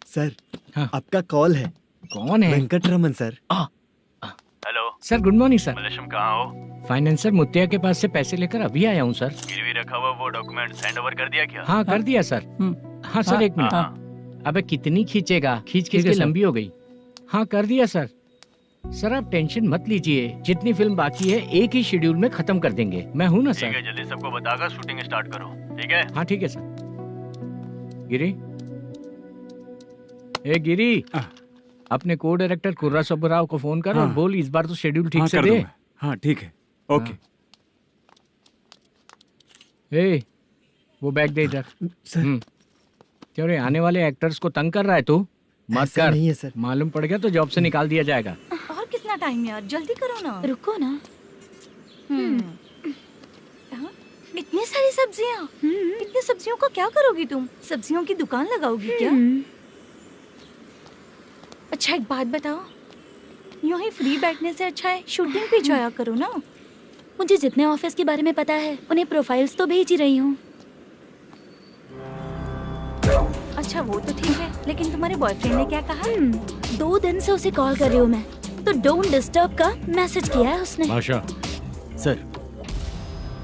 सर, हाँ। आपका कॉल है। कौन है? Venkataraman sir. Hello sir good morning sir. Malesham, कहाँ हो? फाइनेंसर मुत्तिया के पास से पैसे लेकर अभी आया हूँ सर। गिरवी रखा हुआ वो डॉक्यूमेंट हैंड ओवर कर दिया क्या? हाँ कर दिया सर। हाँ सर, एक मिनट। अबे कितनी खींचेगा, खींच खींच के लंबी हो गई। हाँ कर दिया सर। सर आप टेंशन मत लीजिए, जितनी फिल्म बाकी है एक ही शेड्यूल में खत्म कर देंगे। मैं हूँ ना ठीक सर। है, जल्दी सबको बताकर शूटिंग स्टार्ट करो। ठीक है? हाँ ठीक है सर। गिरी, ए गिरी, अपने को डायरेक्टर कुर्रा सुब्बराव को फोन कर और बोल इस बार तो शेड्यूल ठीक से दे। हाँ ठीक है, ओके। ए, वो बैग दे इधर। सर, क्यों रे, आने वाले एक्टर्स को तंग कर रहा है तू? मत ऐसा कर। नहीं है सर। मालूम पड़ गया तो जॉब से निकाल दिया जाएगा। और कितना टाइम यार, जल्दी करो ना। रुको ना। हाँ? इतनी सारी सब्जियाँ, इतनी सब्जियों का क्या करोगी तुम? सब्जियों की दुकान लगाओगी क्या? अच्छा एक बात बताओ, यूं ही फ्री बैठने से अच्छा है शूटिंग पे जाया करो ना। मुझे जितने ऑफिस के बारे में पता है उन्हें प्रोफाइल्स तो भेज ही रही हूँ। अच्छा वो तो ठीक है, लेकिन तुम्हारे बॉयफ्रेंड ने क्या कहा? 2 दिन से उसे कॉल कर रही हूँ मैं, तो डोंट डिस्टर्ब का मैसेज किया है उसने। भाषा सर,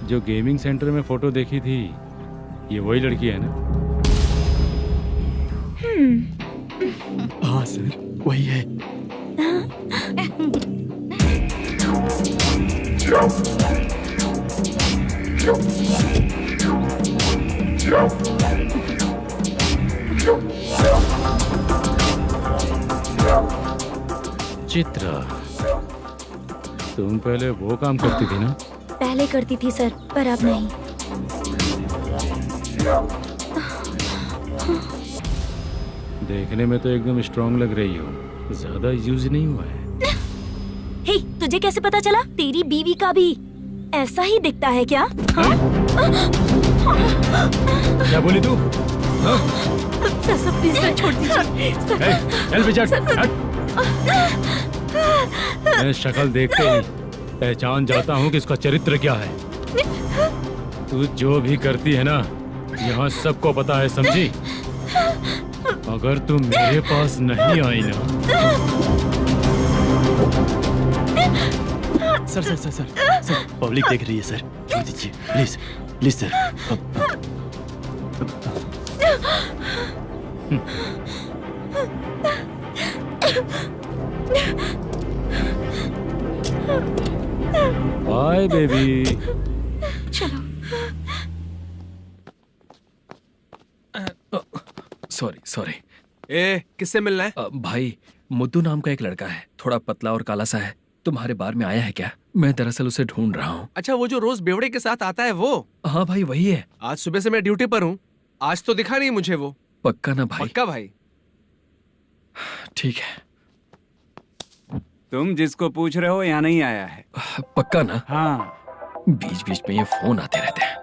जो गेमिंग सेंटर में फोटो देखी थी, ये वही लड़की है ना? हाँ सर, वही है। चित्रा, तुम पहले वो काम करती थी ना? पहले करती थी सर, पर अब नहीं। देखने में तो एकदम स्ट्रांग लग रही हो, ज्यादा यूज नहीं हुआ है। हे, तुझे कैसे पता चला? तेरी बीवी का भी ऐसा ही दिखता है क्या? हाँ? क्या बोली तू? सर प्लीज सर, छोड़ दीजिए। चल बेचार, मैं शक्ल देखते ही पहचान जाता हूँ कि इसका चरित्र क्या है। तू जो भी करती है ना, यहाँ सबको पता है, समझी? अगर तू मेरे पास नहीं आई ना। Sir sir sir sir sir, public देख रही है सर, छोड़ दीजिए please please sir. Bye baby. चलो। Sorry sorry. ए, किससे मिलना है? भाई मुद्दू नाम का एक लड़का है, थोड़ा पतला और काला सा है, तुम्हारे बार में आया है क्या? मैं दरअसल उसे ढूंढ रहा हूँ। अच्छा, वो जो रोज बेवड़े के साथ आता है वो? हाँ भाई वही है। आज सुबह से मैं ड्यूटी पर हूँ, आज तो दिखा नहीं मुझे वो। पक्का ना भाई? पक्का भाई। ठीक है। तुम जिसको पूछ रहे हो यहाँ नहीं आया है? पक्का ना? हाँ। बीच बीच में ये फोन आते रहते हैं।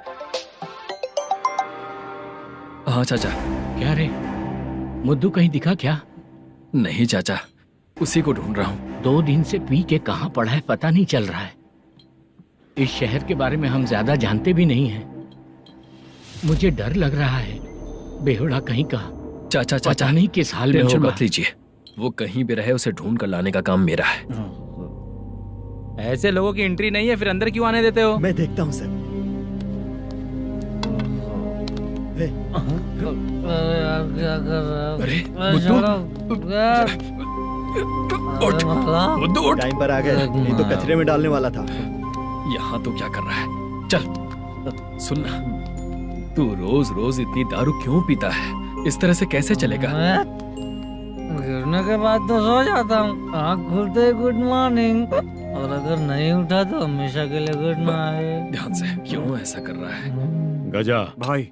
हाँ चाचा। क्या रे, मुद्दू कहीं दिखा क्या? नहीं चाचा, उसी को ढूंढ रहा हूँ। 2 दिन से पी के कहाँ पड़ा है पता नहीं चल रहा है। इस शहर के बारे में हम ज्यादा जानते भी नहीं हैं। मुझे डर लग रहा है, बेहुड़ा कहीं का। चाचा चाचा नहीं किस हाल में टेंशन होगा। मत लीजिए, वो कहीं भी रहे उसे ढूंढ कर लाने का काम मेरा है। ऐसे लोगों की एंट्री नहीं है, फिर अंदर क्यों आने देते हो? मैं देखता हूँ सर। क्या कर रहे हो? अरे मुद्दू उठ। टाइम पर आ गए, नहीं तो कचरे में डालने वाला था। यहाँ तो क्या कर रहा है? चल सुनना, तू रोज रोज इतनी दारू क्यों पीता है? इस तरह से कैसे चलेगा? गिरने के बाद तो सो जाता हूँ, आँख खुलते ही गुड मॉर्निंग, और अगर नहीं उठा तो हमेशा के लिए गुड नाइट। ध्यान से, क्यों ऐसा कर रहा है? गजा भाई।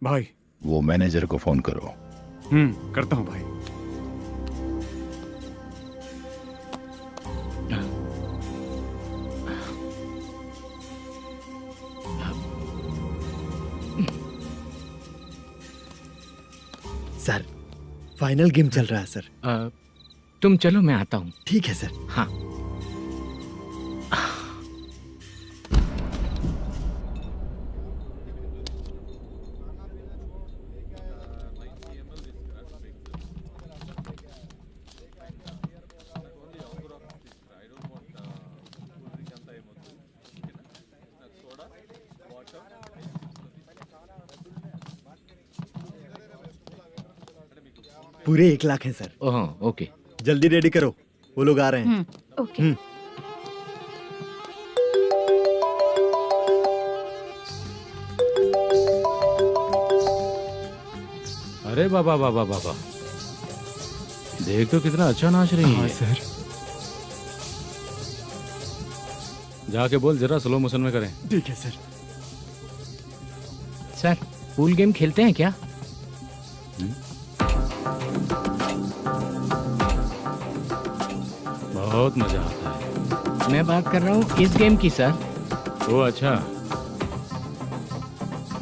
भाई वो मैनेजर को फोन करो। करता हूँ भाई। सर फाइनल गेम चल रहा है सर। तुम चलो, मैं आता हूँ। ठीक है सर। हाँ। पूरे 1 लाख हैं सर। Oh okay. जल्दी रेडी करो, वो लोग आ रहे हैं। ओके। अरे बाबा बाबा बाबा, देख तो कितना अच्छा नाच रही है। सर। जाके बोल जरा स्लो मोशन में करें। ठीक है सर। सर पूल गेम खेलते हैं क्या? बहुत मजा आता है। मैं बात कर रहा हूँ इस गेम की सर। ओ अच्छा,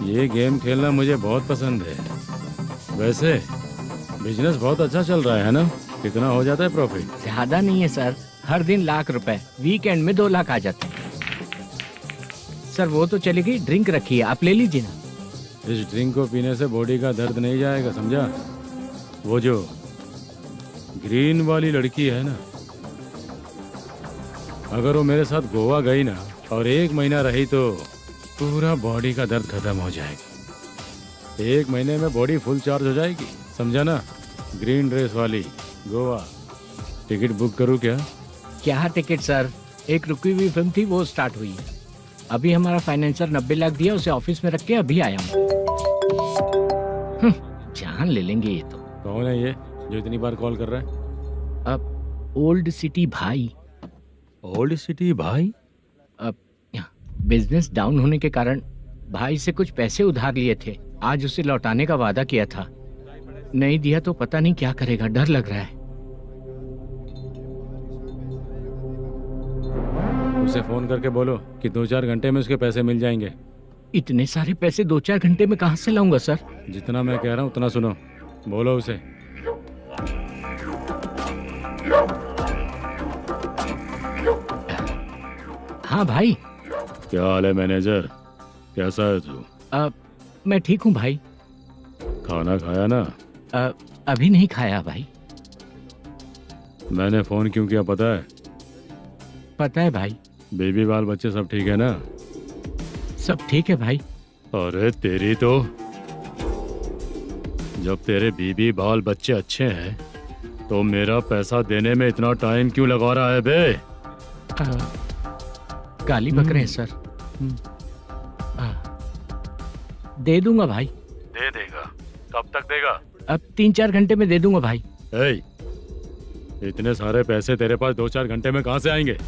ये गेम खेलना मुझे बहुत पसंद है। वैसे बिजनेस बहुत अच्छा चल रहा है ना? कितना हो जाता है प्रॉफिट? ज्यादा नहीं है सर, हर दिन लाख रुपए, वीकेंड में 2 लाख आ जाते हैं। सर वो तो चलेगी, ड्रिंक रखी है, आप ले लीजिए ना। इस ड्रिंक को पीने से बॉडी का दर्द नहीं जाएगा, समझा? वो जो ग्रीन वाली लड़की है ना, अगर वो मेरे साथ गोवा गई ना और 1 महीना रही तो पूरा बॉडी का दर्द खत्म हो जाएगा। 1 महीने में बॉडी फुल चार्ज हो जाएगी, समझा ना? ग्रीन ड्रेस वाली गोवा। टिकट बुक करूँ क्या? क्या टिकट सर, एक रुकी हुई फिल्म थी वो स्टार्ट हुई है। अभी हमारा फाइनेंसर 90 लाख दिया, उसे ऑफिस में रख के अभी आया हूँ। जान ले लेंगे ये तो। कौन है ये जो इतनी बार कॉल कर रहा है? अब ओल्ड सिटी भाई। ओल्ड सिटी भाई? अब बिजनेस डाउन होने के कारण भाई से कुछ पैसे उधार लिए थे, आज उसे लौटाने का वादा किया था। नहीं दिया तो पता नहीं क्या करेगा, डर लग रहा है। उसे फोन करके बोलो कि 2-4 घंटे में उसके पैसे मिल जाएंगे। इतने सारे पैसे 2-4 घंटे में कहाँ से लाऊंगा सर? जितना मैं कह रहा हूँ उतना सुनो, बोलो उसे। हाँ भाई। क्या हाल है मैनेजर, कैसा है तू? मैं ठीक हूँ भाई। खाना खाया ना? अभी नहीं खाया भाई। मैंने फोन क्यों किया पता है? पता है भाई। बेबी बाल बच्चे सब ठीक है ना? सब ठीक है भाई। अरे तेरी तो, जब तेरे बीबी बाल बच्चे अच्छे हैं तो मेरा पैसा देने में इतना टाइम क्यों लगा रहा है बे? गाली बक रहे हैं सर। दे दूंगा भाई। दे देगा? कब तक देगा? अब 3-4 घंटे में दे दूंगा भाई। ए, इतने सारे पैसे तेरे पास 2-4 घंटे में कहाँ से आएंगे?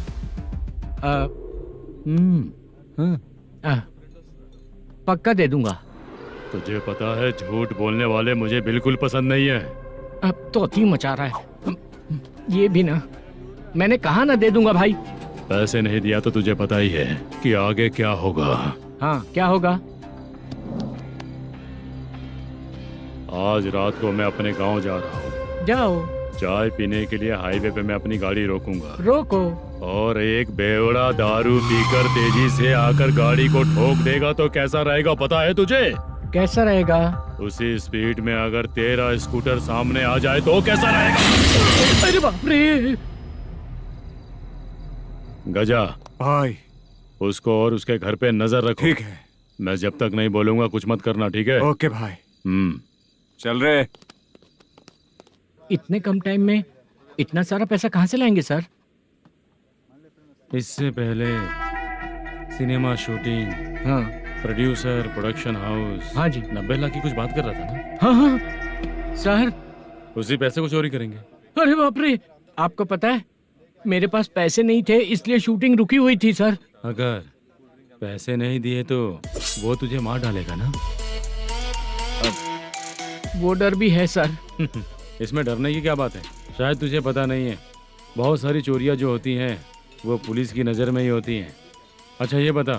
पक्का दे दूंगा। तुझे पता है झूठ बोलने वाले मुझे बिल्कुल पसंद नहीं है। अब तो थी मचा रहा है ये भी ना। मैंने कहा ना दे दूंगा भाई। पैसे नहीं दिया तो तुझे पता ही है कि आगे क्या होगा। हाँ, क्या होगा? आज रात को मैं अपने गांव जा रहा हूँ। जाओ। चाय पीने के लिए हाईवे पे मैं अपनी गाड़ी रोकूंगा। रोको। और एक बेवड़ा दारू पीकर तेजी से आकर गाड़ी को ठोक देगा तो कैसा रहेगा पता है तुझे? कैसा रहेगा? उसी स्पीड में अगर तेरा स्कूटर सामने आ जाए तो कैसा रहेगा? अरे बाप रे! गजा भाई, उसको और उसके घर पे नजर रखो। ठीक है। मैं जब तक नहीं बोलूंगा कुछ मत करना, ठीक है? ओके भाई। चल रहे। इतने कम टाइम में इतना सारा पैसा कहाँ से लाएंगे सर? इससे पहले सिनेमा शूटिंग, हाँ, प्रोड्यूसर, प्रोडक्शन हाउस, हाँ जी, 90 लाख की कुछ बात कर रहा था ना? हाँ हाँ सर। उसी पैसे को चोरी करेंगे। अरे बाप रे! आपको पता है मेरे पास पैसे नहीं थे इसलिए शूटिंग रुकी हुई थी सर। अगर पैसे नहीं दिए तो वो तुझे मार डालेगा ना? वो डर भी है सर। इसमें डरने की क्या बात है? शायद तुझे पता नहीं है, बहुत सारी चोरियां जो होती हैं वो पुलिस की नज़र में ही होती हैं। अच्छा ये बता,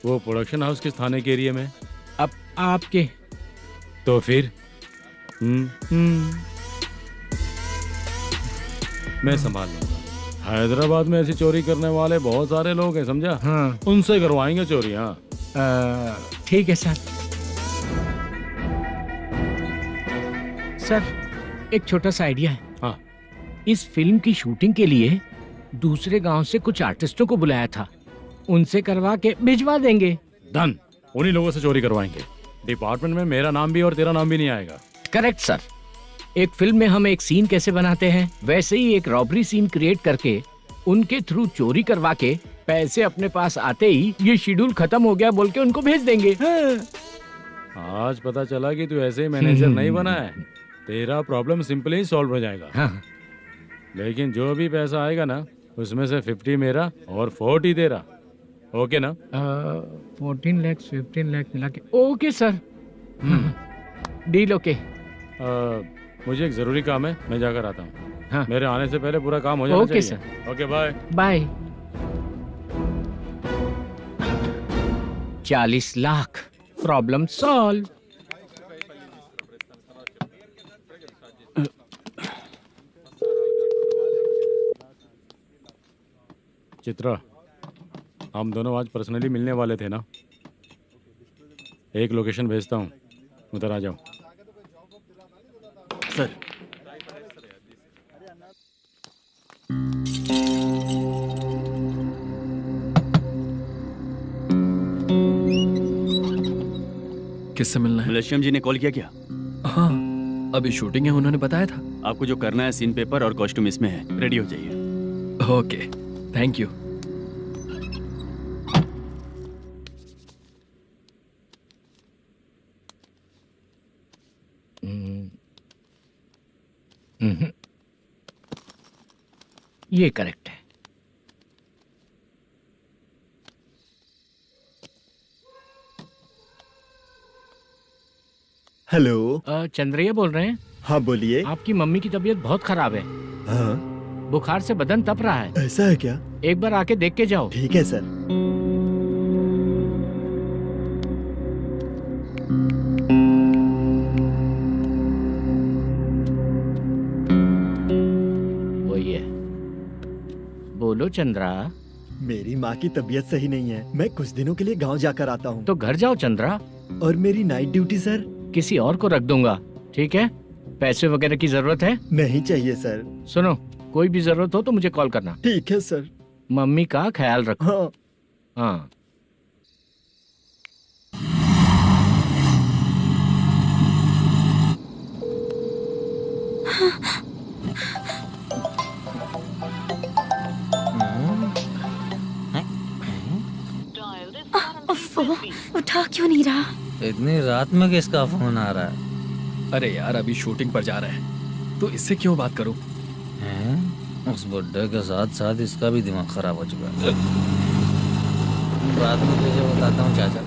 वो प्रोडक्शन हाउस किस थाने के एरिया में? अब आपके। तो फिर मैं संभाल लूंगा। हैदराबाद में ऐसी चोरी करने वाले बहुत सारे लोग हैं, समझा? हाँ। उनसे करवाएंगे चोरी। हाँ ठीक है सर। सर एक छोटा सा आइडिया है। हाँ। इस फिल्म की शूटिंग के लिए दूसरे गांव से कुछ आर्टिस्टों को बुलाया था, उनसे करवा के भिजवा देंगे। डन, उन्हीं लोगों से चोरी करवाएंगे। डिपार्टमेंट में मेरा नाम भी और तेरा नाम भी नहीं आएगा। Correct sir. एक फिल्म में हम एक सीन कैसे बनाते हैं वैसे ही एक रॉबरी सीन क्रिएट करके उनके थ्रू चोरी करवा के पैसे अपने पास आते ही ये शेड्यूल खत्म हो गया बोल के उनको भेज देंगे। आज पता चला कि तू ऐसे ही मैनेजर नहीं बना है। तेरा प्रॉब्लम सिंपली ही सॉल्व हो जाएगा। हाँ। लेकिन जो भी पैसा आएगा ना उसमें से 50 मेरा और 40 तेरा। ओके ना? 14 लाख 15 लाख मिला के। Okay sir. Deal okay. मुझे एक जरूरी काम है, मैं जाकर आता हूँ। हाँ। मेरे आने से पहले पूरा काम हो जाना ओके चाहिए। Sir. Okay bye. Bye. 40 lakh, problem solve. Chitra, हम दोनों आज पर्सनली मिलने वाले थे ना? एक लोकेशन भेजता हूँ, उधर आ जाओ। सर। किससे मिलना है? मलेशियम जी ने कॉल किया क्या? हाँ, अभी शूटिंग है, उन्होंने बताया था। आपको जो करना है सीन पेपर और कॉस्ट्यूम इसमें है, रेडी हो जाइए। Okay, thank you. ये करेक्ट है। हेलो। चंद्रैया बोल रहे हैं? हाँ बोलिए। आपकी मम्मी की तबीयत बहुत खराब है। हाँ। बुखार से बदन तप रहा है। ऐसा है क्या? एक बार आके देख के जाओ। ठीक है सर। वही है। बोलो चंद्रा। मेरी माँ की तबीयत सही नहीं है, मैं कुछ दिनों के लिए गांव जाकर आता हूँ। तो घर जाओ चंद्रा। और मेरी नाइट ड्यूटी सर? किसी और को रख दूंगा, ठीक है? पैसे वगैरह की जरूरत है? नहीं चाहिए सर। सुनो, कोई भी जरूरत हो तो मुझे कॉल करना। ठीक है सर। मम्मी का ख्याल रखो। हाँ। हाँ। दिखा क्यों नहीं रहा? इतनी रात में किसका फोन आ रहा है? अरे यार अभी शूटिंग पर जा रहे हैं तो इससे क्यों बात करूं? हैं? उस बुड्ढे के साथ साथ इसका भी दिमाग खराब हो चुका है। बाद में तुझे बताता हूँ चाचा।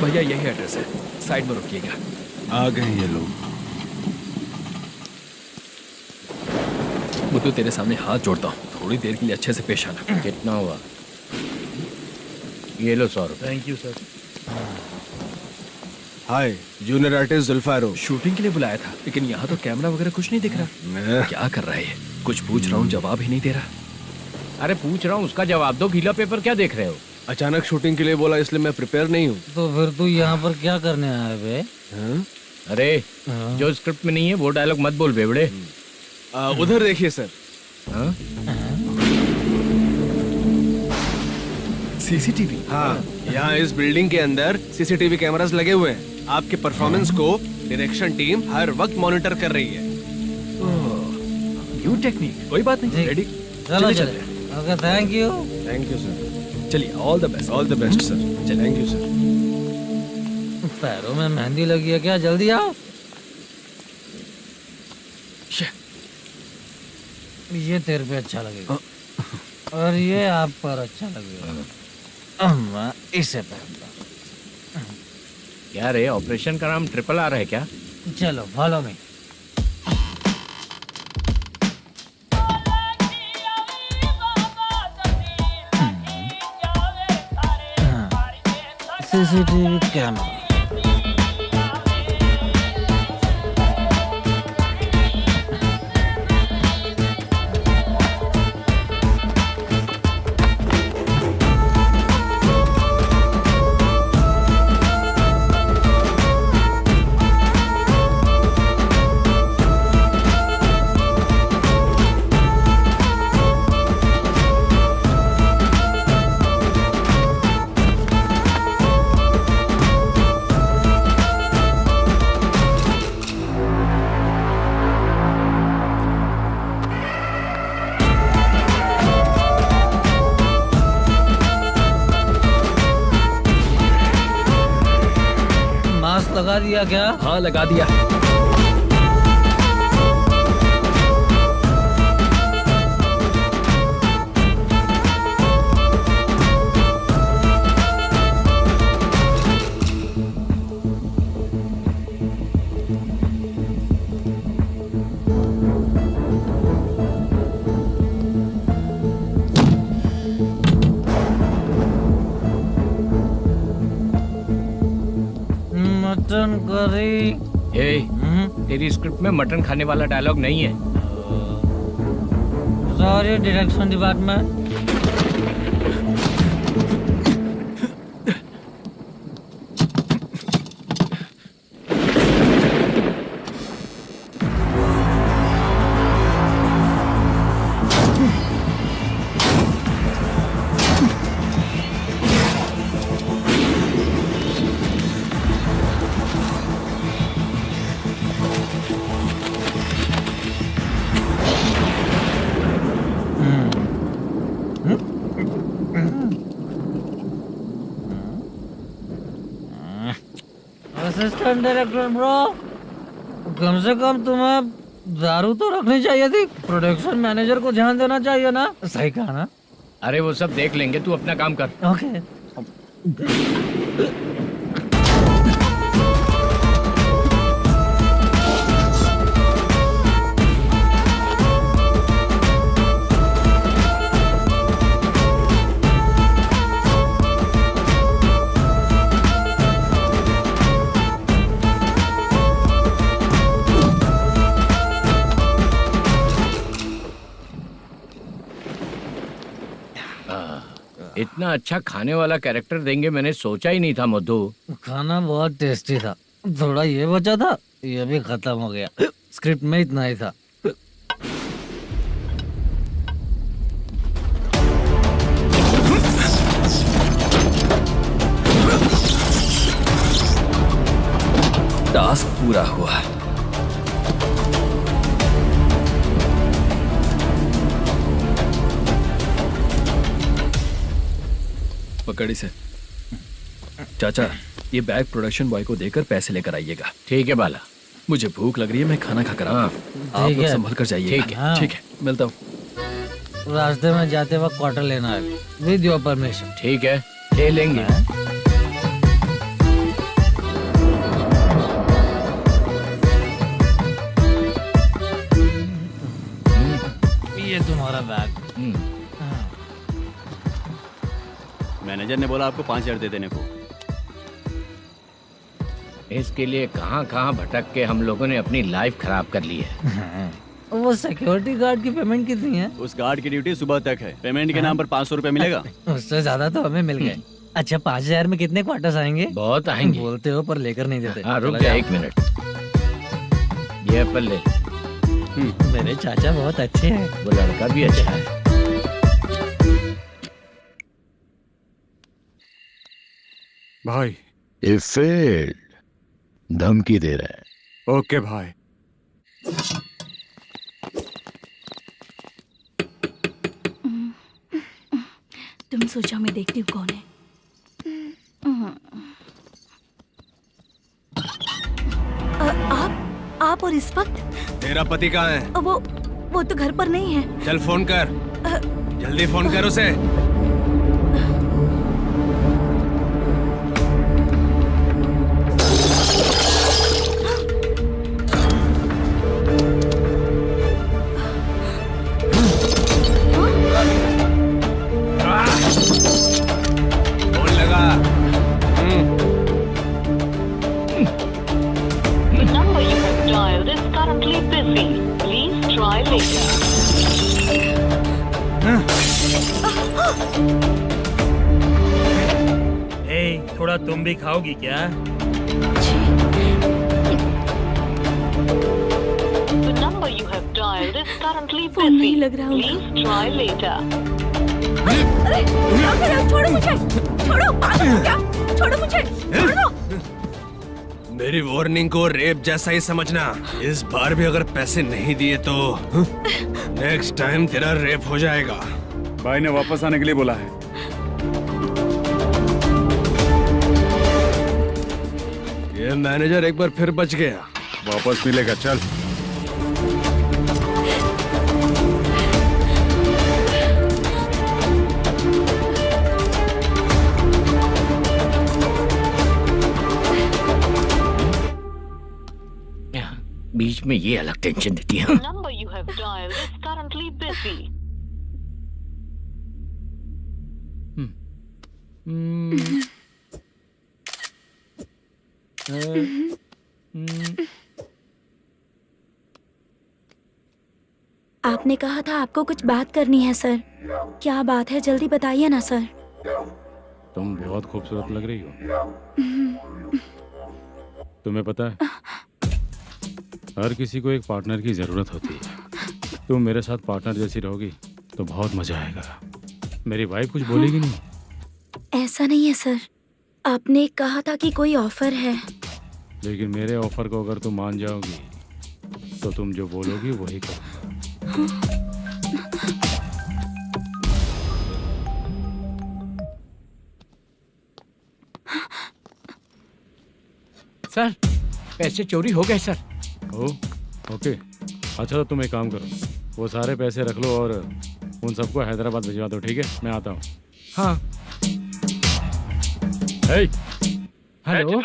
भैया यही एड्रेस है, साइड में रुकिएगा। आ गए ये लोग। बुद्धू तेरे सामने हाथ जोड़ता हूँ, थोड़ी देर के लिए अच्छे से पेश आना। कितना हुआ? ये लो 100 रुपए। Thank you sir. Hi, junior artist Zulfar हो। शूटिंग के लिए बुलाया था, लेकिन यहाँ तो कैमरा वगैरह कुछ नहीं दिख रहा। क्या कर रहा है ये? कुछ पूछ रहा हूँ, जवाब ही नहीं दे रहा। अरे पूछ रहा हूँ, उसका जवाब दो। गीला पेपर क्या देख रहे हो? अचानक शूटिंग के लिए बोला, इसलिए मैं प्रिपेयर नहीं हूँ। तो फिर तू यहाँ पर क्या करने आया बे? अरे जो स्क्रिप्ट में नहीं है वो डायलॉग मत बोल बेवड़े। उधर देखिए सर। सीसीटीवी? हाँ, यहाँ इस बिल्डिंग के अंदर सीसीटीवी कैमरास लगे हुए हैं। आपके परफॉर्मेंस को डायरेक्शन टीम हर वक्त मॉनिटर कर रही है। न्यू टेक्निक, कोई बात नहीं। रेडी? चलो चले। Okay, thank you. Thank you sir. चलिए, all the best. All the best sir. Thank you sir. पैरों में मेहंदी लगी है क्या? जल्दी आओ। ये तेरे पे अच्छा लगेगा और ये आप पर अच्छा लगेगा। मैं इसे पहनता। क्या रे, ऑपरेशन का नाम ट्रिपल आर है क्या? चलो फॉलो मी। CCTV camera. लगा दिया क्या? हाँ लगा दिया। Mutton curry. तेरी स्क्रिप्ट में मटन खाने वाला डायलॉग नहीं है। Sorry direction department. Assistant director bro, कम से कम तुम्हें दारू तो रखनी चाहिए थी। प्रोडक्शन मैनेजर को ध्यान देना चाहिए ना। सही कहा ना? अरे वो सब देख लेंगे, तू अपना काम कर। ओके। इतना अच्छा खाने वाला कैरेक्टर देंगे मैंने सोचा ही नहीं था मधु। खाना बहुत टेस्टी था। थोड़ा ये बचा था, ये भी खत्म हो गया। स्क्रिप्ट में इतना ही था। टास्क पूरा हुआ। पकड़ी से चाचा, ये बैग प्रोडक्शन बॉय को देकर पैसे लेकर आइएगा। ठीक है बाला। मुझे भूख लग रही है, मैं खाना खा कर आता हूँ। आप ठीक लोग है। संभल कर जाइए। ठीक है। ठीक है, मिलता हूँ। रास्ते में जाते वक्त क्वार्टर लेना है विद योर परमिशन। ठीक है, ले लेंगे। ये तुम्हारा बैग। मैनेजर ने बोला आपको 5,000 दे देने को। इसके लिए कहाँ कहाँ भटक के हम लोगों ने अपनी लाइफ खराब कर ली है। वो सिक्योरिटी गार्ड की पेमेंट कितनी है? उस गार्ड की ड्यूटी सुबह तक है। पेमेंट के नाम पर 500 रुपए मिलेगा। उससे ज्यादा तो हमें मिल गए। अच्छा 5,000 में कितने क्वार्टर्स आएंगे? बहुत आएंगे। बोलते हो पर लेकर नहीं देते। हाँ रुक जा 1 मिनट। ये एप्पल ले। मेरे चाचा बहुत अच्छे हैं। वो लड़का भी अच्छा है। भाई ये फेल्ड, धमकी दे रहा है। ओके भाई। तुम सोचा मैं देखती हूँ कौन है। आप और इस वक्त तेरा पति कहाँ है? वो तो घर पर नहीं है। चल फोन कर, जल्दी फोन कर उसे। फोन लगा। number you have dialed is currently busy. Please try later. थोड़ा तुम भी खाओगी क्या? The number you have dialed is currently phone नहीं busy. लग रहा Please try later. अरे क्या कर रहे हो? छोड़ो मुझे, छोड़ो, पागल हो क्या? छोड़ो मुझे, छोड़ो। मेरी वार्निंग को रेप जैसा ही समझना। इस बार भी अगर पैसे नहीं दिए तो नेक्स्ट टाइम तेरा रेप हो जाएगा। भाई ने वापस आने के लिए बोला है। ये मैनेजर एक बार फिर बच गया। वापस मिलेगा, चल। बीच में ये अलग टेंशन देती है। The number you have dialed is currently busy. आपने कहा था आपको कुछ बात करनी है सर। क्या बात है, जल्दी बताइए ना सर। तुम बहुत खूबसूरत लग रही हो। तुम्हें पता है, हर किसी को एक पार्टनर की जरूरत होती है। तुम मेरे साथ पार्टनर जैसी रहोगी तो बहुत मजा आएगा। मेरी वाइफ कुछ बोलेगी नहीं? ऐसा नहीं है सर, आपने कहा था कि कोई ऑफर है। लेकिन मेरे ऑफर को अगर तुम मान जाओगी तो तुम जो बोलोगी वही करूँगा। सर पैसे चोरी हो गए सर। ओके, अच्छा तो तुम एक काम करो, वो सारे पैसे रख लो और उन सबको हैदराबाद भिजवा दो। ठीक है, मैं आता हूँ। हाँ। Hello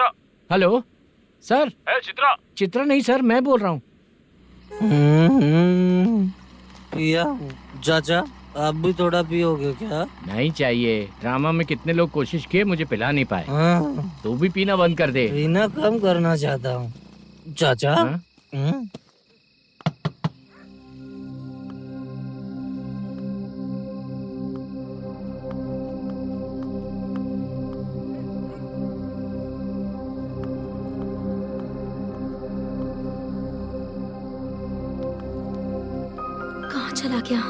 hello sir. Chitra? Chitra नहीं सर, मैं बोल रहा हूँ। या चाचा आप भी थोड़ा पियोगे क्या? नहीं चाहिए। ड्रामा में कितने लोग कोशिश किए, मुझे पिला नहीं पाए। तू भी पीना बंद कर दे। पीना कम करना चाहता हूँ चाचा। कहाँ चला गया?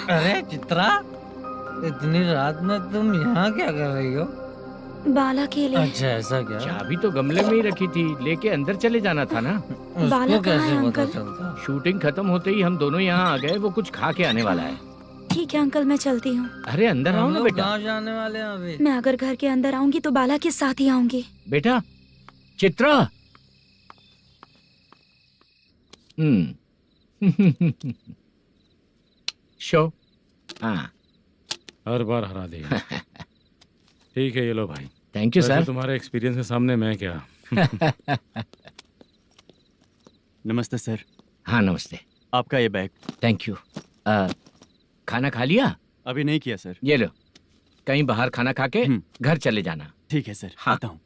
अरे चित्रा, इतनी रात में तुम यहाँ क्या कर रही हो? बाला के लिए। अच्छा ऐसा क्या? चाबी तो गमले में ही रखी थी, लेके अंदर चले जाना था ना। बाला उसको कहाँ कैसे है पता अंकल? चलता? शूटिंग खत्म होते ही हम दोनों यहाँ आ गए। वो कुछ खा के आने वाला है। ठीक है अंकल, मैं चलती हूँ। अरे अंदर आओ हम ना लोग बेटा। कहाँ जाने वाले हैं अभी? मैं अगर घर के अंदर आऊंगी तो बाला के साथ ही आऊंगी। बेटा चित्रा। शो। हाँ हर बार हरा देगा। ठीक है ये लो भाई। थैंक यू वैसे सर। तुम्हारे एक्सपीरियंस के सामने मैं क्या। नमस्ते सर। हाँ नमस्ते। आपका ये बैग। Thank you. खाना खा लिया? अभी नहीं किया सर। ये लो, कहीं बाहर खाना खा के घर चले जाना। ठीक है सर। हाँ। आता हूँ।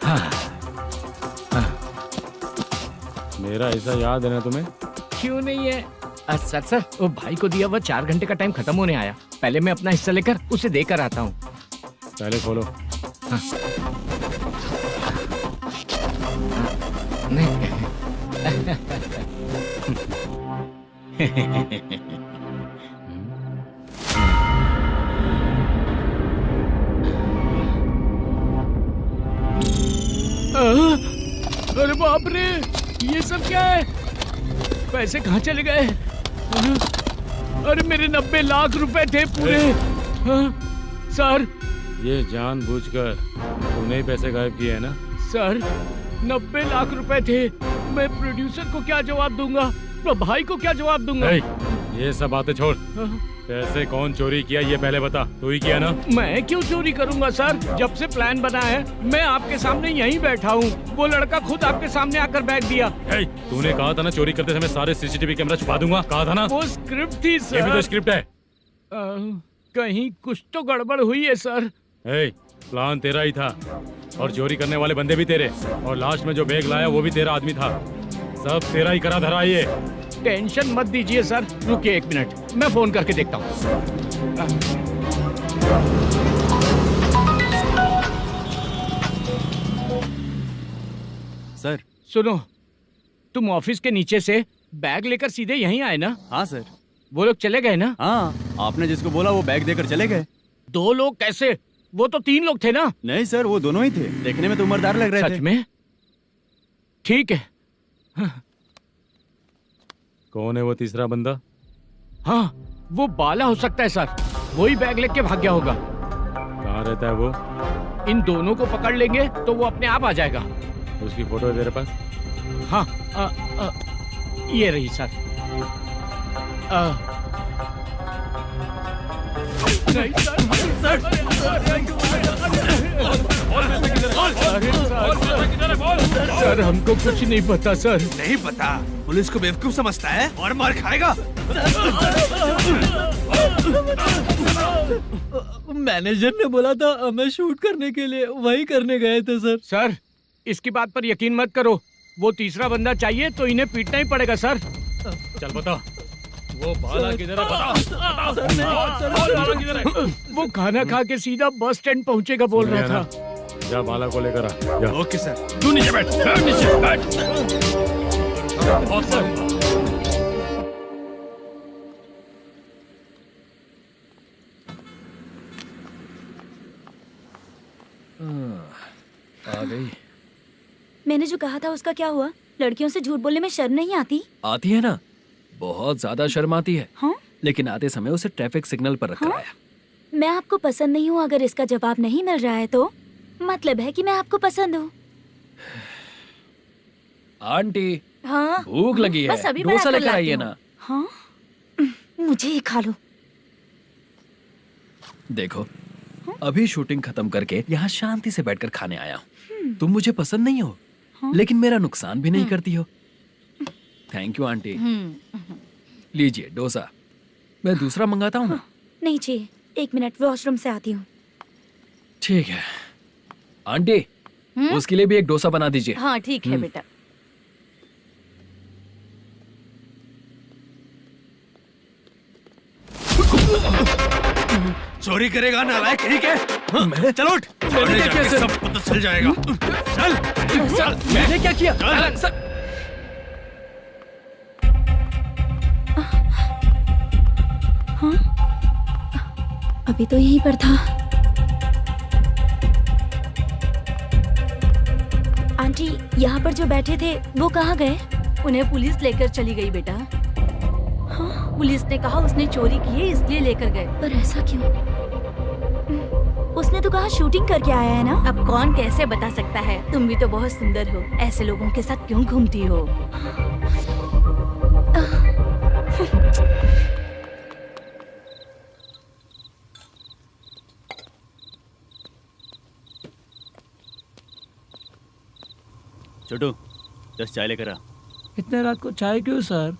हाँ। मेरा ऐसा याद है ना तुम्हें? क्यों नहीं है? सर वो भाई को दिया हुआ 4 घंटे का टाइम खत्म होने आया। पहले मैं अपना हिस्सा लेकर उसे देकर आता हूँ। पहले खोलो। हाँ। नहीं। अरे बाप रे, ये सब क्या है? पैसे कहाँ चले गए? अरे मेरे 90 लाख रुपए थे पूरे। सर ये जानबूझकर तूने ही पैसे गायब किए हैं ना? सर 90 लाख रुपए थे। मैं प्रोड्यूसर को क्या जवाब दूंगा, तो भाई को क्या जवाब दूंगा? ये सब बातें छोड़। पैसे कौन चोरी किया ये पहले बता। तू ही किया ना? मैं क्यों चोरी करूंगा सर? जब से प्लान बना है मैं आपके सामने यहीं बैठा हूँ। वो लड़का खुद आपके सामने आकर बैग दिया। तूने कहा था ना चोरी करते समय सारे सीसीटीवी कैमरा छुपा दूंगा। कहा था ना? वो स्क्रिप्ट थी सर। ये भी तो स्क्रिप्ट है। कहीं कुछ तो गड़बड़ हुई है सर। प्लान तेरा ही था और चोरी करने वाले बंदे भी तेरे, और लास्ट में जो बैग लाया वो भी तेरा आदमी था। सब तेरा ही करा धरा ये। टेंशन मत दीजिए सर। रुकिए 1 मिनट, मैं फोन करके देखता हूँ। सर सुनो, तुम ऑफिस के नीचे से बैग लेकर सीधे यहीं आए ना? हाँ सर। वो लोग चले गए ना? हाँ, आपने जिसको बोला वो बैग देकर चले गए। 2 लोग कैसे? वो तो 3 लोग थे ना? नहीं सर, वो दोनों ही थे। देखने में तो उम्रदार लग रहे थे। सच में? ठीक है। कौन है वो तीसरा बंदा? हाँ, वो बाला हो सकता है सर। वही बैग लेके भाग गया होगा। कहाँ रहता है वो? इन दोनों को पकड़ लेंगे तो वो अपने आप आ जाएगा। उसकी फोटो है तेरे पास? हाँ, ये रही सर। नहीं सर, हमको कुछ नहीं पता सर। नहीं पता? पुलिस को बेवकूफ समझता है और मार खाएगा। मैनेजर ने बोला था हमें शूट करने के लिए, वही करने गए थे सर। सर इसकी बात पर यकीन मत करो। वो तीसरा बंदा चाहिए तो इन्हें पीटना ही पड़ेगा सर। चल बता, वो बाला किधर है? बता। वो खाना खा के सीधा बस स्टैंड पहुंचेगा बोल रहा था। जा बाला को लेकर आ। जा। Okay sir. तू नीचे बैठ। नीचे बैठ। आ गई। मैंने जो कहा था उसका क्या हुआ? लड़कियों से झूठ बोलने में शर्म नहीं आती? आती है ना, बहुत ज्यादा शर्म आती है। हाँ? लेकिन आते समय उसे ट्रैफिक सिग्नल पर रखा हाँ? है। मैं आपको पसंद नहीं हूँ अगर इसका जवाब नहीं मिल रहा है तो मतलब है कि मैं आपको पसंद हूँ। आंटी हाँ? भूख लगी है, बस अभी डोसा बनाकर लेकर लाती आइए हूँ। ना। हाँ? मुझे ही खा लो। देखो, अभी शूटिंग खत्म करके यहाँ शांति से बैठकर खाने आया हूँ। तुम मुझे पसंद नहीं हो, लेकिन मेरा नुकसान भी नहीं करती हो। Thank you aunty. लीजिए डोसा। मैं दूसरा मंगाता हूँ ना? नहीं चाहिए, 1 मिनट वॉशरूम से आती हूँ। ठीक है आंटी, उसके लिए भी एक डोसा बना दीजिए। हाँ ठीक है बेटा। चोरी करेगा नालायक कहीं के? चल उठ। मैंने क्या किया सर? सब पता चल जाएगा। चल। सर मैंने क्या किया? सर हाँ? अभी तो यहीं पर था। आंटी यहाँ पर जो बैठे थे वो कहाँ गए? उन्हें पुलिस लेकर चली गई बेटा। हाँ? पुलिस ने कहा उसने चोरी की है इसलिए लेकर गए। पर ऐसा क्यों? उसने तो कहा शूटिंग करके आया है ना। अब कौन कैसे बता सकता है? तुम भी तो बहुत सुंदर हो, ऐसे लोगों के साथ क्यों घूमती हो? छोटू 10 चाय लेकर आ। इतने रात को चाय क्यों सर?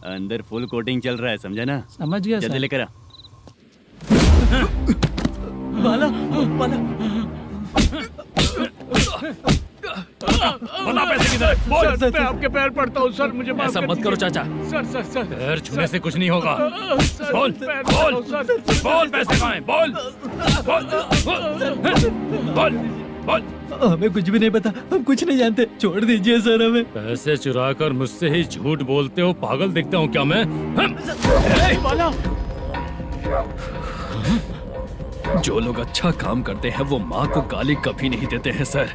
अंदर फुल कोटिंग चल रहा है, समझा ना? समझ गया जल्दी सर। लेकर आ। बाला बाला बता पैसे किधर है? बोल। सर, मैं आपके पैर पड़ता हूँ सर, मुझे माफ ऐसा कर मत करो दीजिए। चाचा। सर पैर छूने से कुछ नहीं होगा। सर, बोल पैर बोल पड़ता हूँ, सर। बोल, पैसे कहाँ हैं? बोल बोल बोल बोल। हमें कुछ भी नहीं पता, हम कुछ नहीं जानते, छोड़ दीजिए सर हमें। पैसे चुरा कर मुझसे ही झूठ बोलते हो, पागल दिखता हूँ क्या मैं? जो लोग अच्छा काम करते हैं वो माँ को गाली कभी नहीं देते हैं सर।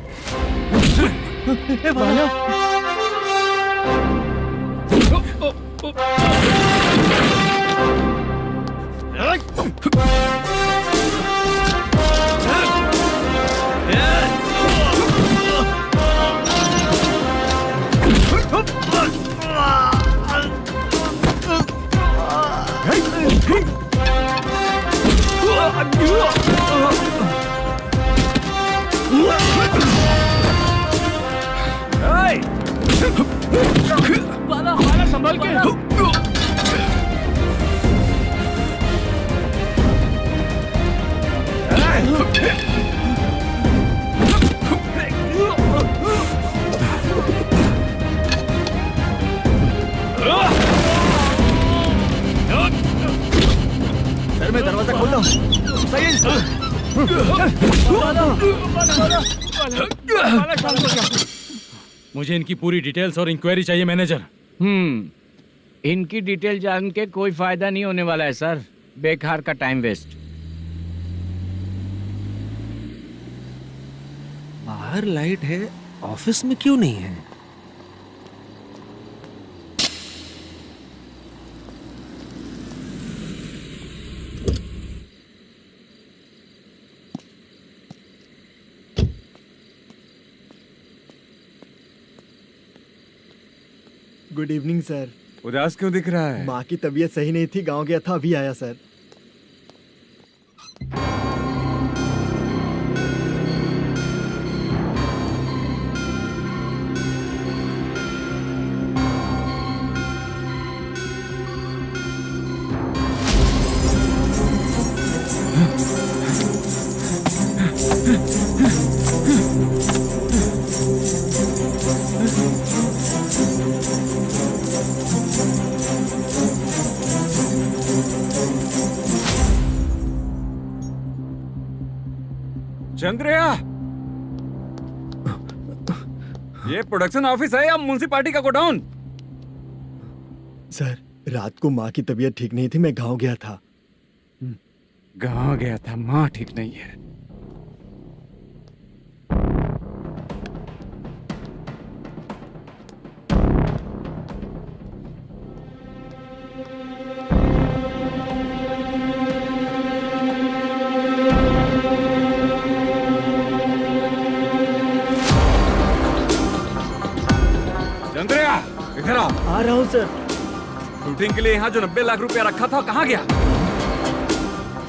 बाला संभाल के। सर मैं दरवाजा खोलता हूँ। सही है मुझे इनकी पूरी डिटेल्स और इंक्वायरी चाहिए मैनेजर। इनकी डिटेल जान के कोई फायदा नहीं होने वाला है सर, बेकार का टाइम वेस्ट। बाहर लाइट है, ऑफिस में क्यों नहीं है? Good evening sir. उदास क्यों दिख रहा है? माँ की तबीयत सही नहीं थी, गांव गया था, अभी आया सर। चंद्रया, ये प्रोडक्शन ऑफिस है या म्युनिसिपालिटी का गोडाउन? सर रात को माँ की तबीयत ठीक नहीं थी, मैं गांव गया था। गांव गया था, माँ ठीक नहीं है। चंद्रया इधर आओ। आ रहा हूँ सर। शूटिंग के लिए यहाँ जो 90 लाख रुपया रखा था कहाँ गया?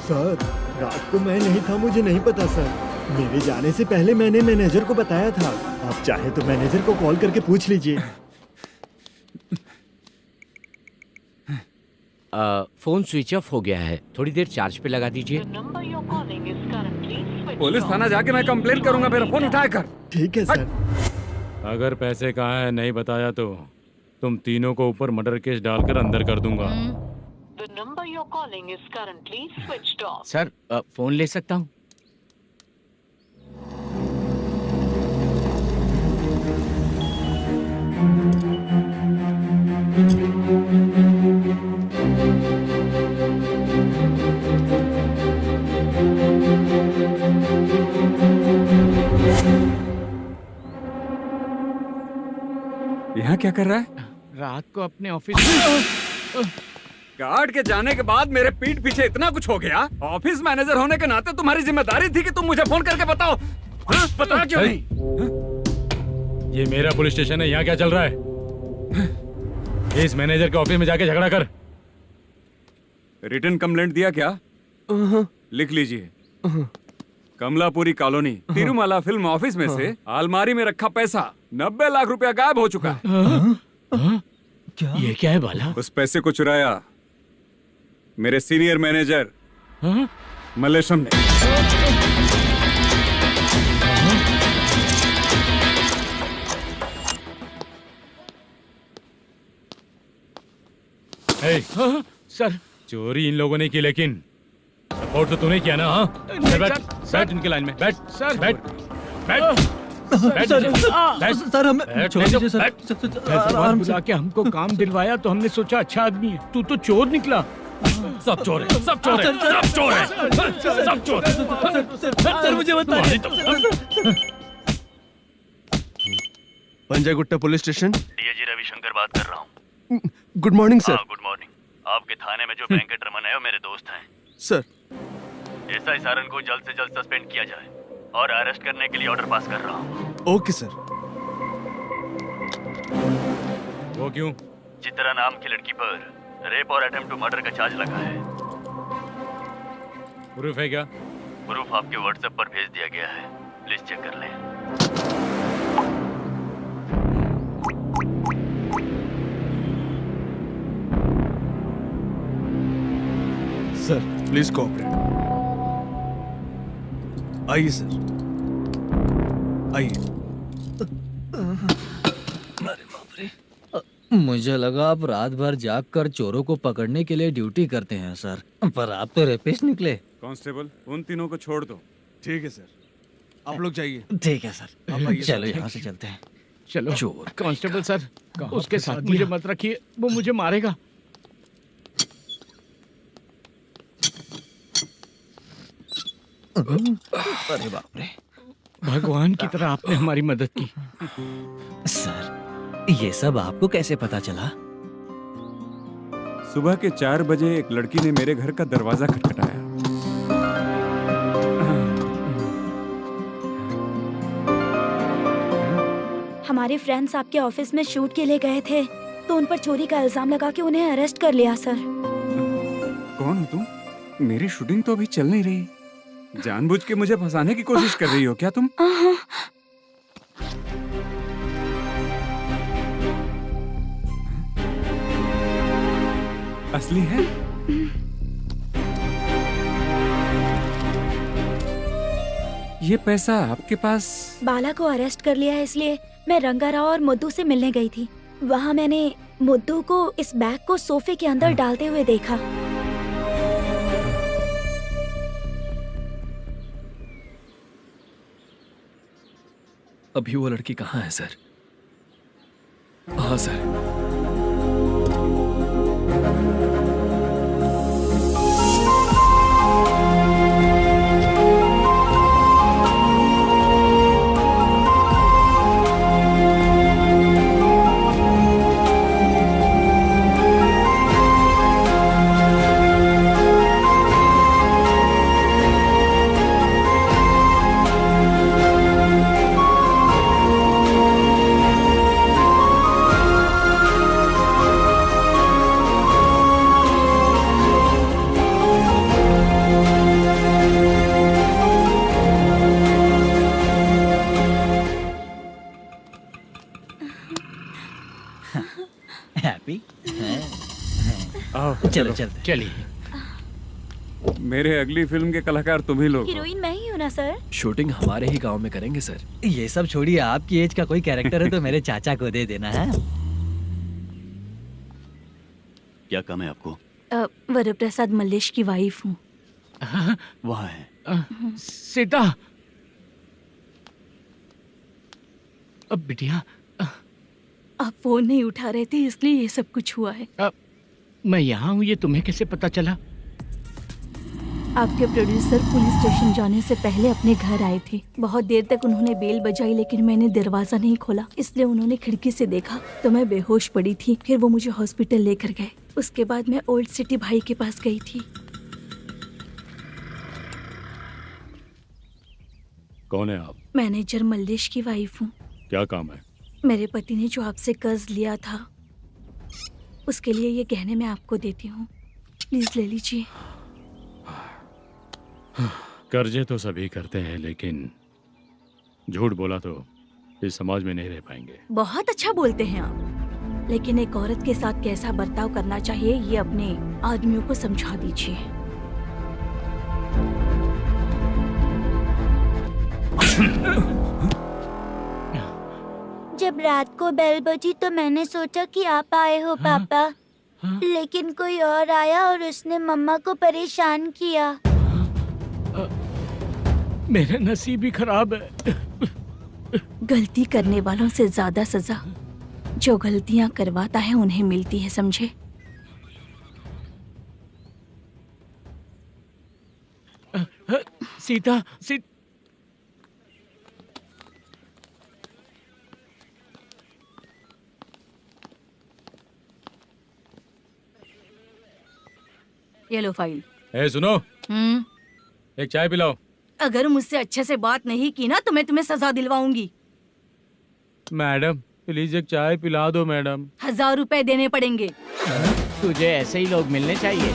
सर रात को मैं नहीं था, मुझे नहीं पता सर। मेरे जाने से पहले मैंने मैनेजर को बताया था। आप चाहे तो मैनेजर को कॉल करके पूछ लीजिए। फोन स्विच ऑफ हो गया है, थोड़ी देर चार्ज पे लगा दीजिए। पुलिस थाना जाके मैं कंप्लेंट करूंगा, मेरा फोन उठाया कर। ठीक है सर। अगर पैसे कहाँ है नहीं बताया तो तुम तीनों को ऊपर मर्डर केस डालकर अंदर कर दूंगा। The number you're calling is currently switched off. Sir phone ले सकता हूँ? यहाँ क्या कर रहा है? रात को अपने ऑफिस गार्ड के जाने के बाद मेरे पीठ पीछे इतना कुछ हो गया। ऑफिस मैनेजर होने के नाते तुम्हारी जिम्मेदारी थी कि तुम मुझे फोन करके बताओ। हाँ? बता क्यों नहीं? ये मेरा पुलिस स्टेशन है, यहाँ क्या चल रहा है? इस मैनेजर के ऑफिस में जाके झगड़ा कर। रिटन कंप्लेंट दिया क्या? लिख लीजिए। Kamalapuri colony, Tirumala film office में से अलमारी में रखा पैसा 90 लाख रुपया गायब हो चुका है। ये क्या है बाला? उस पैसे को चुराया मेरे सीनियर मैनेजर मल्लेशम ने। सर, चोरी इन लोगों ने की, लेकिन सपोर्ट तो तूने किया ना? हाँ, बैठ बैठ इनके लाइन में, बैठ सर, बैठ बैठ सर हमें छोड़ दीजिए सर। आराम बुला के हमको काम दिलवाया तो हमने सोचा अच्छा आदमी है। तू तो चोर निकला। सब चोर है, सब चोर है, सब चोर है, सब चोर है। सर मुझे बताइए। Panjagutta police station, DIG Ravishankar बात कर रहा हूँ। Good morning sir. Good morning. आपके थाने में जो वेंकट रमन है वो मेरे दोस्त हैं। सर, एसआई सारन को जल्द से जल्द सस्पेंड किया जाए और अरेस्ट करने के लिए ऑर्डर पास कर रहा हूँ। Okay sir. वो क्यों? चित्रा नाम की लड़की पर रेप और अटेम्प्ट टू मर्डर का चार्ज लगा है। प्रूफ है क्या? प्रूफ आपके व्हाट्सएप पर भेज दिया गया है, प्लीज चेक कर लें। Sir please cooperate. आइए सर, आइए। मुझे लगा आप रात भर जाग कर चोरों को पकड़ने के लिए ड्यूटी करते हैं सर, पर आप तो रेपिस्ट निकले। कांस्टेबल, उन तीनों को छोड़ दो। ठीक है सर, आप लोग जाइए। ठीक है सर, चलो यहाँ से चलते हैं। चलो चोर कांस्टेबल सर, उसके साथ मुझे मत रखिए, वो मुझे मारेगा। अरे बाप रे, भगवान की तरह आपने हमारी मदद की। सर ये सब आपको कैसे पता चला? सुबह के 4 बजे एक लड़की ने मेरे घर का दरवाजा खटखटाया। हमारे फ्रेंड्स आपके ऑफिस में शूट के लिए गए थे तो उन पर चोरी का इल्जाम लगा के उन्हें अरेस्ट कर लिया सर। कौन हो तुम? मेरी शूटिंग तो अभी चल नहीं रही। जानबूझ के मुझे फंसाने की कोशिश कर रही हो क्या तुम? असली है? ये पैसा आपके पास? बाला को अरेस्ट कर लिया है इसलिए मैं रंगाराव और मुद्दू से मिलने गई थी। वहाँ मैंने मुद्दू को इस बैग को सोफे के अंदर डालते हुए देखा। अभी वो लड़की कहाँ है सर? हाँ सर। हैप्पी? चलो चलते। चलिए। मेरे अगली फिल्म के कलाकार तुम ही लोग हो। हीरोइन मैं ही हूँ ना सर। शूटिंग हमारे ही गांव में करेंगे सर। ये सब छोड़िए, आपकी एज का कोई कैरेक्टर है तो मेरे चाचा को दे देना है। क्या काम है आपको? वरप्रसाद मल्लेश की वाइफ हूँ। वहाँ है। सीता। अब बिटिया, आप फोन नहीं उठा रहे थे इसलिए ये सब कुछ हुआ है। मैं यहाँ हूँ, ये तुम्हें कैसे पता चला? आपके प्रोड्यूसर पुलिस स्टेशन जाने से पहले अपने घर आए थे। बहुत देर तक उन्होंने बेल बजाई लेकिन मैंने दरवाजा नहीं खोला, इसलिए उन्होंने खिड़की से देखा तो मैं बेहोश पड़ी थी। फिर वो मुझे हॉस्पिटल लेकर गए। उसके बाद मैं ओल्ड सिटी भाई के पास गई थी। कौन है आप? मैनेजर मल्लेश की वाइफ हूँ। क्या काम है? मेरे पति ने जो आपसे कर्ज लिया था, उसके लिए ये गहने मैं आपको देती हूँ, प्लीज ले लीजिए। कर्जे तो सभी करते हैं, लेकिन झूठ बोला तो इस समाज में नहीं रह पाएंगे। बहुत अच्छा बोलते हैं आप, लेकिन एक औरत के साथ कैसा बर्ताव करना चाहिए ये अपने आदमियों को समझा दीजिए। जब रात को बेल बजी तो मैंने सोचा कि आप आए हो पापा, लेकिन कोई और आया और उसने मम्मा को परेशान किया। मेरा नसीब ही खराब है। गलती करने वालों से ज्यादा सजा जो गलतियां करवाता है उन्हें मिलती है, समझे? सीता, ये लो फाइल। ए सुनो, एक चाय पिलाओ। अगर मुझसे अच्छे से बात नहीं की ना तो मैं तुम्हें सजा दिलवाऊंगी। मैडम प्लीज एक चाय पिला दो मैडम। 1000 रुपए देने पड़ेंगे। तुझे ऐसे ही लोग मिलने चाहिए।